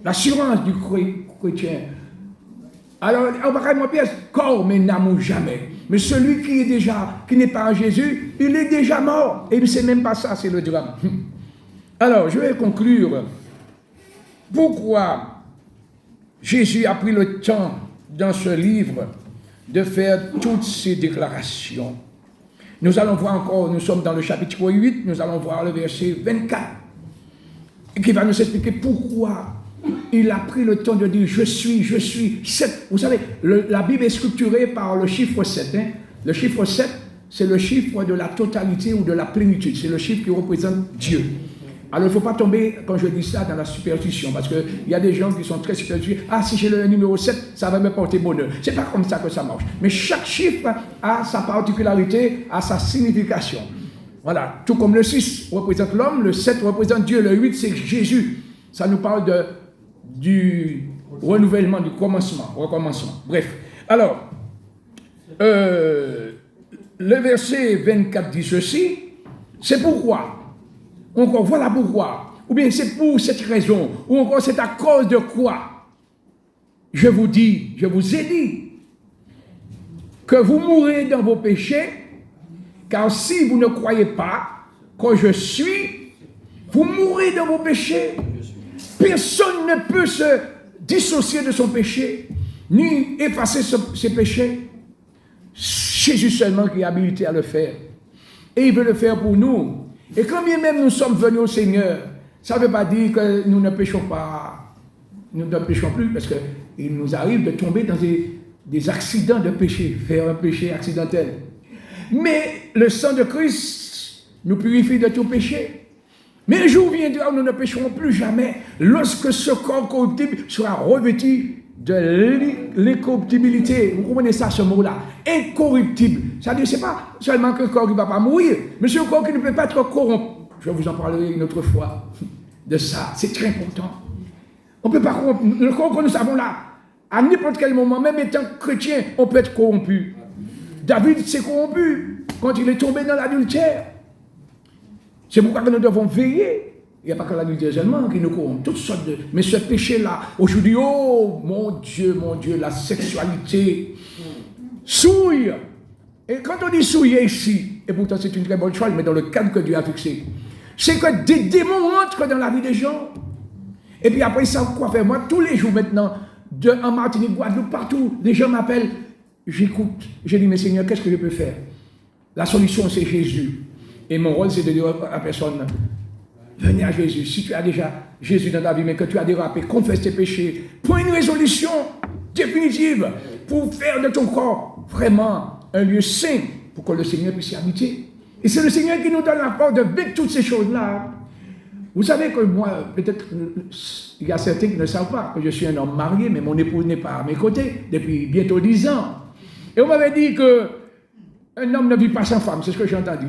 l'assurance du chrétien. Alors, on va moi pièce, corps, mais n'amour jamais. Mais celui qui n'est pas en Jésus, il est déjà mort. Et il ne sait même pas ça, c'est le drame. Alors, je vais conclure. Pourquoi Jésus a pris le temps dans ce livre de faire toutes ces déclarations? Nous allons voir encore, nous sommes dans le chapitre 8, nous allons voir le verset 24, qui va nous expliquer pourquoi il a pris le temps de dire je suis, 7. Vous savez, la Bible est structurée par le chiffre 7. Hein? Le chiffre 7, c'est le chiffre de la totalité ou de la plénitude. C'est le chiffre qui représente Dieu. Alors, il ne faut pas tomber, quand je dis ça, dans la superstition, parce qu'il y a des gens qui sont très superstitieux. Ah, si j'ai le numéro 7, ça va me porter bonheur. Ce n'est pas comme ça que ça marche. Mais chaque chiffre a sa particularité, a sa signification. Voilà. Tout comme le 6 représente l'homme, le 7 représente Dieu, le 8 c'est Jésus. Ça nous parle du renouvellement, du recommencement. Bref. Alors, le verset 24 dit ceci, c'est pourquoi. Encore, voilà pourquoi. Ou bien c'est pour cette raison. Ou encore c'est à cause de quoi. Je vous ai dit, que vous mourrez dans vos péchés, car si vous ne croyez pas que je suis, vous mourrez dans vos péchés. Personne ne peut se dissocier de son péché, ni effacer ses péchés. Jésus seulement qui est habilité à le faire. Et il veut le faire pour nous. Et quand bien même nous sommes venus au Seigneur, ça ne veut pas dire que nous ne péchons pas, nous ne péchons plus, parce qu'il nous arrive de tomber dans des accidents de péché, faire un péché accidentel. Mais le sang de Christ nous purifie de tout péché. Mais un jour viendra où nous ne pécherons plus jamais, lorsque ce corps corruptible sera revêtu de l'incorruptibilité. Vous comprenez ça, ce mot-là? Incorruptible. C'est-à-dire, ce n'est pas seulement qu'un corps qui ne va pas mourir, mais c'est un corps qui ne peut pas être corrompu. Je vous en parlerai une autre fois de ça. C'est très important. On ne peut pas corrompre. Le corps que nous avons là, à n'importe quel moment, même étant chrétien, on peut être corrompu. David s'est corrompu quand il est tombé dans l'adultère. C'est pourquoi nous devons veiller. Il n'y a pas que l'adultère seulement qui nous corrompt, toutes sortes de... Mais ce péché-là, aujourd'hui, oh mon Dieu, la sexualité souille. Et quand on dit souiller ici, et pourtant c'est une très bonne chose, mais dans le cadre que Dieu a fixé, c'est que des démons entrent dans la vie des gens. Et puis après, ils savent quoi faire. Moi, tous les jours maintenant, en Martinique, Guadeloupe, partout, les gens m'appellent, j'écoute. Je dis, mais Seigneur, qu'est-ce que je peux faire? La solution, c'est Jésus. Et mon rôle, c'est de dire à la personne, venez à Jésus. Si tu as déjà Jésus dans ta vie, mais que tu as dérapé, confesse tes péchés, prends une résolution définitive pour faire de ton corps vraiment un lieu saint pour que le Seigneur puisse y habiter. Et c'est le Seigneur qui nous donne la force de vivre toutes ces choses-là. Vous savez que moi, peut-être, il y a certains qui ne savent pas que je suis un homme marié, mais mon épouse n'est pas à mes côtés depuis bientôt 10 ans. Et on m'avait dit qu'un homme ne vit pas sans femme, c'est ce que j'ai entendu.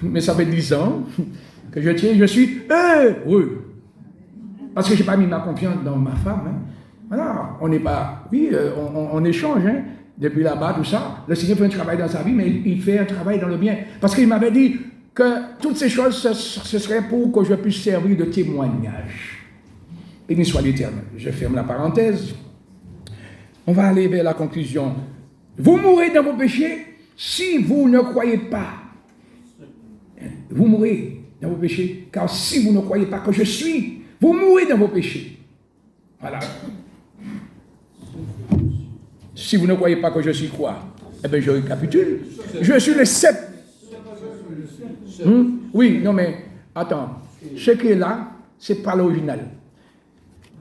Mais ça fait 10 ans que je suis heureux. Parce que je n'ai pas mis ma confiance dans ma femme. Hein. Voilà, on n'est pas... Oui, on échange, hein, depuis là-bas, tout ça. Le Seigneur fait un travail dans sa vie, mais il fait un travail dans le bien. Parce qu'il m'avait dit que toutes ces choses, ce serait pour que je puisse servir de témoignage. Béni soit l'Éternel. Je ferme la parenthèse. On va aller vers la conclusion. Vous mourrez dans vos péchés si vous ne croyez pas. Vous mourrez dans vos péchés, car si vous ne croyez pas que je suis, vous mourrez dans vos péchés. Voilà. Si vous ne croyez pas que je suis quoi? Eh bien, je récapitule. Je suis le 7. Oui, non mais, attends. Ce qui est là, ce n'est pas l'original.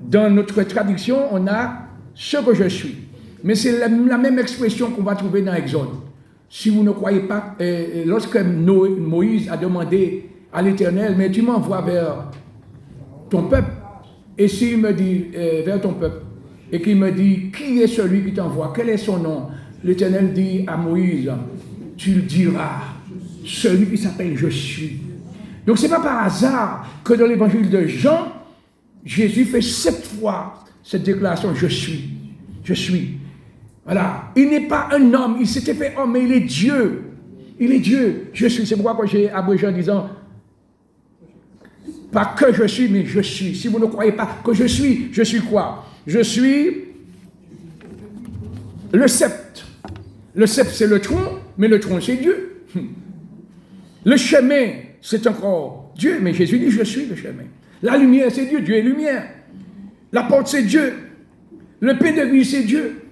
Dans notre traduction, on a ce que je suis. Mais c'est la même expression qu'on va trouver dans Exode. Si vous ne croyez pas, lorsque Moïse a demandé à l'Éternel, mais tu m'envoies vers ton peuple, et s'il me dit, vers ton peuple, et qu'il me dit, qui est celui qui t'envoie, quel est son nom? L'Éternel dit à Moïse, tu le diras, celui qui s'appelle Je suis. Donc ce n'est pas par hasard que dans l'évangile de Jean, Jésus fait 7 fois cette déclaration, je suis, je suis. Voilà, il n'est pas un homme, il s'était fait homme, mais il est Dieu. Il est Dieu, je suis. C'est pourquoi j'ai abrégé en disant, pas que je suis, mais je suis. Si vous ne croyez pas que je suis quoi? Je suis le sceptre. Le sceptre, c'est le tronc, mais le tronc, c'est Dieu. Le chemin, c'est encore Dieu, mais Jésus dit, je suis le chemin. La lumière, c'est Dieu, Dieu est lumière. La porte, c'est Dieu. Le pain de vie, c'est Dieu.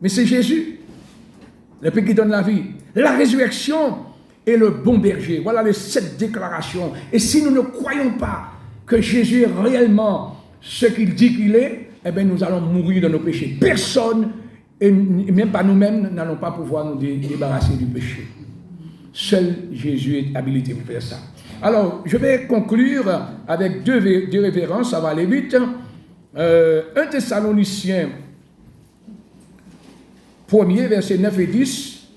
Mais c'est Jésus, le pain qui donne la vie. La résurrection est le bon berger. Voilà les 7 déclarations. Et si nous ne croyons pas que Jésus est réellement ce qu'il dit qu'il est, eh bien nous allons mourir de nos péchés. Personne, et même pas nous-mêmes, n'allons pas pouvoir nous débarrasser du péché. Seul Jésus est habilité pour faire ça. Alors, je vais conclure avec deux références, ça va aller vite. 1 Thessaloniciens 1er, versets 9 et 10.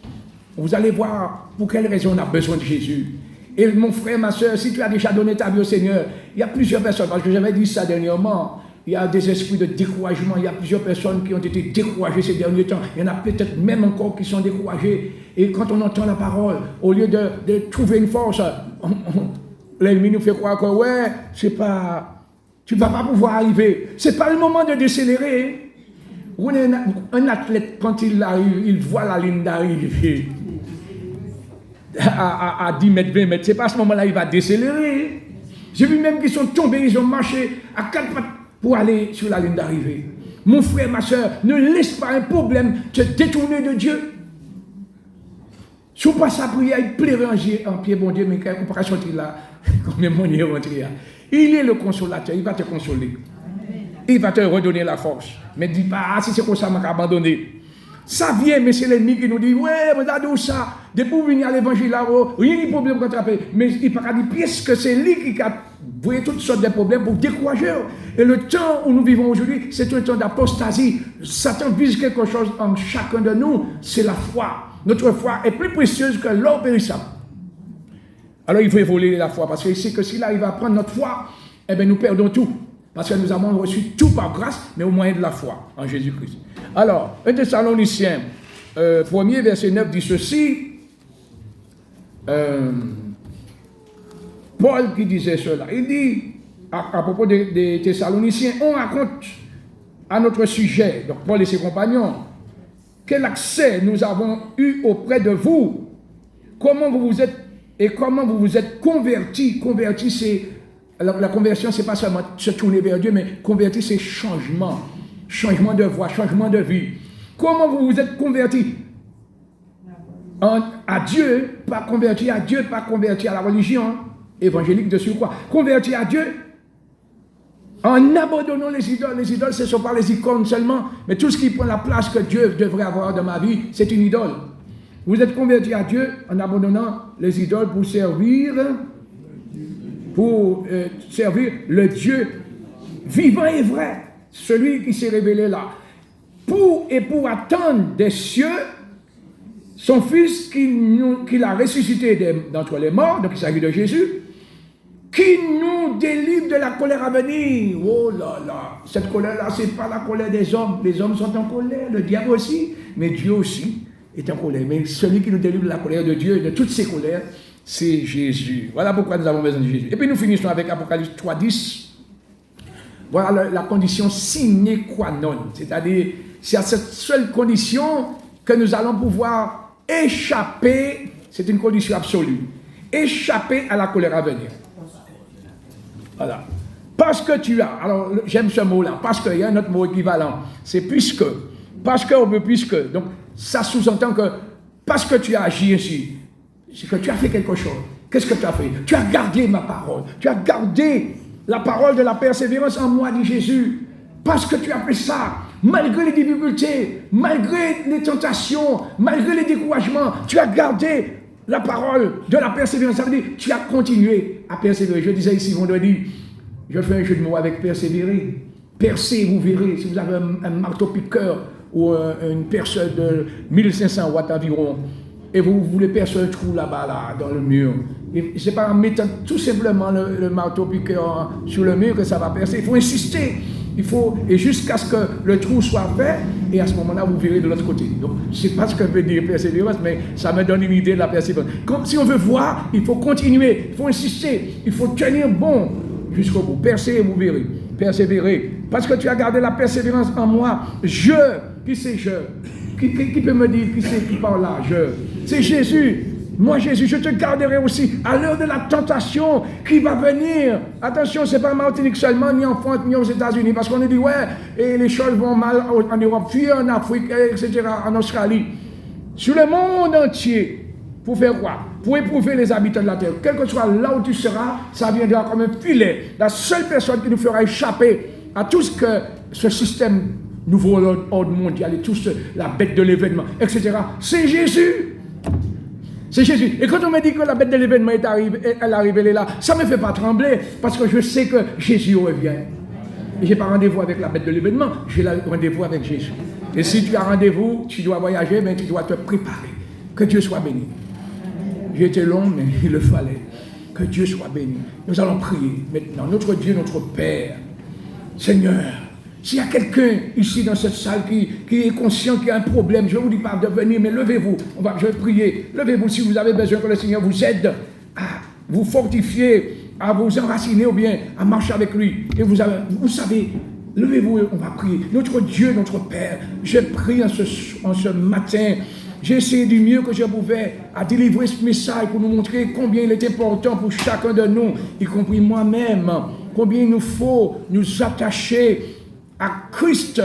Vous allez voir pour quelle raison on a besoin de Jésus. Et mon frère, ma soeur, si tu as déjà donné ta vie au Seigneur, il y a plusieurs personnes, parce que j'avais dit ça dernièrement, il y a des esprits de découragement, il y a plusieurs personnes qui ont été découragées ces derniers temps. Il y en a peut-être même encore qui sont découragées. Et quand on entend la parole, au lieu de trouver une force, l'ennemi nous fait croire que ouais, c'est pas, tu ne vas pas pouvoir arriver. Ce n'est pas le moment de décélérer. Un athlète, quand il arrive, il voit la ligne d'arrivée à 10 mètres, 20 mètres. Ce n'est pas à ce moment-là qu'il va décélérer. J'ai vu même qu'ils sont tombés, ils ont marché à 4 pattes pour aller sur la ligne d'arrivée. Mon frère, ma soeur, ne laisse pas un problème te détourner de Dieu. Si on passe à prière, il plairait en pied, bon Dieu, mais quand on ne peut pas sortir là, combien mon Dieu est rentré là. Il est le consolateur, il va te consoler. Il va te redonner la force. Mais dis pas, ah, si c'est comme ça, je vais abandonner. Ça vient, mais c'est l'ennemi qui nous dit, ouais, regardez ça, depuis que vous venez à l'évangile là, rien de problème contre la. Mais il ne peut pas dire, puisque c'est lui qui a voyé toutes sortes de problèmes pour décourager. Et le temps où nous vivons aujourd'hui, c'est un temps d'apostasie. Satan vise quelque chose en chacun de nous, c'est la foi. Notre foi est plus précieuse que l'or périssable. Alors il faut évoluer la foi, parce qu'il sait que s'il arrive à prendre notre foi, eh bien nous perdons tout. Parce que nous avons reçu tout par grâce, mais au moyen de la foi en Jésus-Christ. Alors, 1 Thessaloniciens 1er, verset 9 dit ceci. Paul qui disait cela, il dit, à propos des Thessaloniciens, on raconte à notre sujet, donc Paul et ses compagnons, quel accès nous avons eu auprès de vous, comment vous vous êtes, et comment vous vous êtes convertis. Convertis, c'est, alors la conversion, c'est pas seulement se tourner vers Dieu, mais convertir, c'est changement. Changement de voie, changement de vie. Comment vous vous êtes convertis à Dieu, pas converti à Dieu, pas converti à la religion évangélique de surcroît. Converti à Dieu en abandonnant les idoles. Les idoles, ce ne sont pas les icônes seulement, mais tout ce qui prend la place que Dieu devrait avoir dans ma vie, c'est une idole. Vous êtes converti à Dieu en abandonnant les idoles pour servir le Dieu vivant et vrai, celui qui s'est révélé là, pour attendre des cieux son Fils qu'il a ressuscité d'entre les morts, donc il s'agit de Jésus, qui nous délivre de la colère à venir. Oh là là, cette colère-là, ce n'est pas la colère des hommes. Les hommes sont en colère, le diable aussi, mais Dieu aussi est en colère. Mais celui qui nous délivre de la colère de Dieu et de toutes ses colères, c'est Jésus. Voilà pourquoi nous avons besoin de Jésus. Et puis nous finissons avec Apocalypse 3:10. Voilà la condition sine qua non. C'est-à-dire, c'est à cette seule condition que nous allons pouvoir échapper, c'est une condition absolue, échapper à la colère à venir. Voilà. Parce que tu as, alors j'aime ce mot-là, parce qu'il y a un autre mot équivalent, c'est puisque. Parce qu'on veut puisque. Donc ça sous-entend que parce que tu as agi ainsi, c'est que tu as fait quelque chose. Qu'est-ce que tu as fait? Tu as gardé ma parole. Tu as gardé la parole de la persévérance en moi, dit Jésus. Parce que tu as fait ça, malgré les difficultés, malgré les tentations, malgré les découragements, tu as gardé la parole de la persévérance. Ça veut dire tu as continué à persévérer. Je disais ici vendredi, je fais un jeu de mots avec persévérer. Percez, vous verrez, si vous avez un marteau-piqueur ou une perceuse de 1500 watts environ, et vous voulez percer un trou là-bas, là, dans le mur. Ce n'est pas en mettant tout simplement le marteau-piqueur sur le mur que ça va percer. Il faut insister. Et jusqu'à ce que le trou soit fait, et à ce moment-là, vous verrez de l'autre côté. Donc, je ne sais pas ce que veut dire persévérance, mais ça me donne une idée de la persévérance. Comme si on veut voir, il faut continuer, il faut insister, il faut tenir bon jusqu'au bout. Persévérez, vous verrez. Persévérer. Parce que tu as gardé la persévérance en moi. Qui c'est je? Qui peut me dire qui c'est qui parle là? C'est Jésus. Moi, Jésus, je te garderai aussi à l'heure de la tentation qui va venir. Attention, ce n'est pas en Martinique seulement, ni en France, ni aux États-Unis, parce qu'on nous dit, ouais, et les choses vont mal en Europe, puis en Afrique, etc., en Australie. Sur le monde entier, pour faire quoi? Pour éprouver les habitants de la terre. Quel que soit là où tu seras, ça viendra comme un filet. La seule personne qui nous fera échapper à tout ce que ce système nouveau ordre mondial et tout la bête de l'événement, etc., c'est Jésus. C'est Jésus. Et quand on me dit que la bête de l'événement est arrivée, elle est là, ça ne me fait pas trembler, parce que je sais que Jésus revient. Et je n'ai pas rendez-vous avec la bête de l'événement, j'ai rendez-vous avec Jésus. Et si tu as rendez-vous, tu dois voyager, mais tu dois te préparer. Que Dieu soit béni. J'ai été long, mais il le fallait. Que Dieu soit béni. Nous allons prier maintenant. Notre Dieu, notre Père, Seigneur, s'il y a quelqu'un ici dans cette salle qui est conscient qu'il y a un problème, je ne vous dis pas de venir, mais levez-vous. Je vais prier. Levez-vous si vous avez besoin que le Seigneur vous aide à vous fortifier, à vous enraciner ou bien à marcher avec lui. Et vous savez, levez-vous et on va prier. Notre Dieu, notre Père, je prie en ce matin. J'ai essayé du mieux que je pouvais à délivrer ce message pour nous montrer combien il est important pour chacun de nous, y compris moi-même, combien il nous faut nous attacher à Christ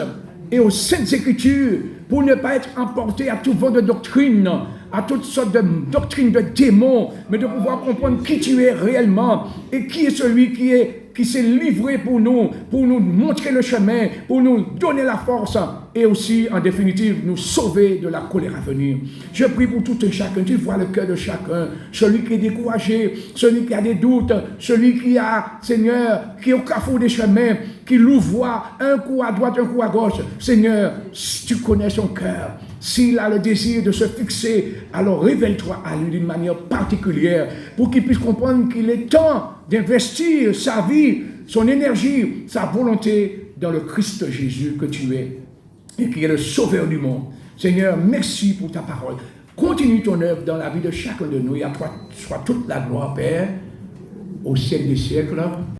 et aux Saintes Écritures pour ne pas être emportés à tout vent de doctrine, à toutes sortes de doctrines de démons, mais de pouvoir comprendre qui tu es réellement et qui est celui qui s'est livré pour nous montrer le chemin, pour nous donner la force et aussi, en définitive, nous sauver de la colère à venir. Je prie pour tout et chacun, tu vois le cœur de chacun, celui qui est découragé, celui qui a des doutes, celui qui a, Seigneur, qui est au carrefour des chemins, qui louvoie un coup à droite, un coup à gauche. Seigneur, si tu connais son cœur, s'il a le désir de se fixer, alors révèle-toi à lui d'une manière particulière pour qu'il puisse comprendre qu'il est temps d'investir sa vie, son énergie, sa volonté dans le Christ Jésus que tu es et qui est le sauveur du monde. Seigneur, merci pour ta parole. Continue ton œuvre dans la vie de chacun de nous et à toi soit toute la gloire, Père, au siècle des siècles.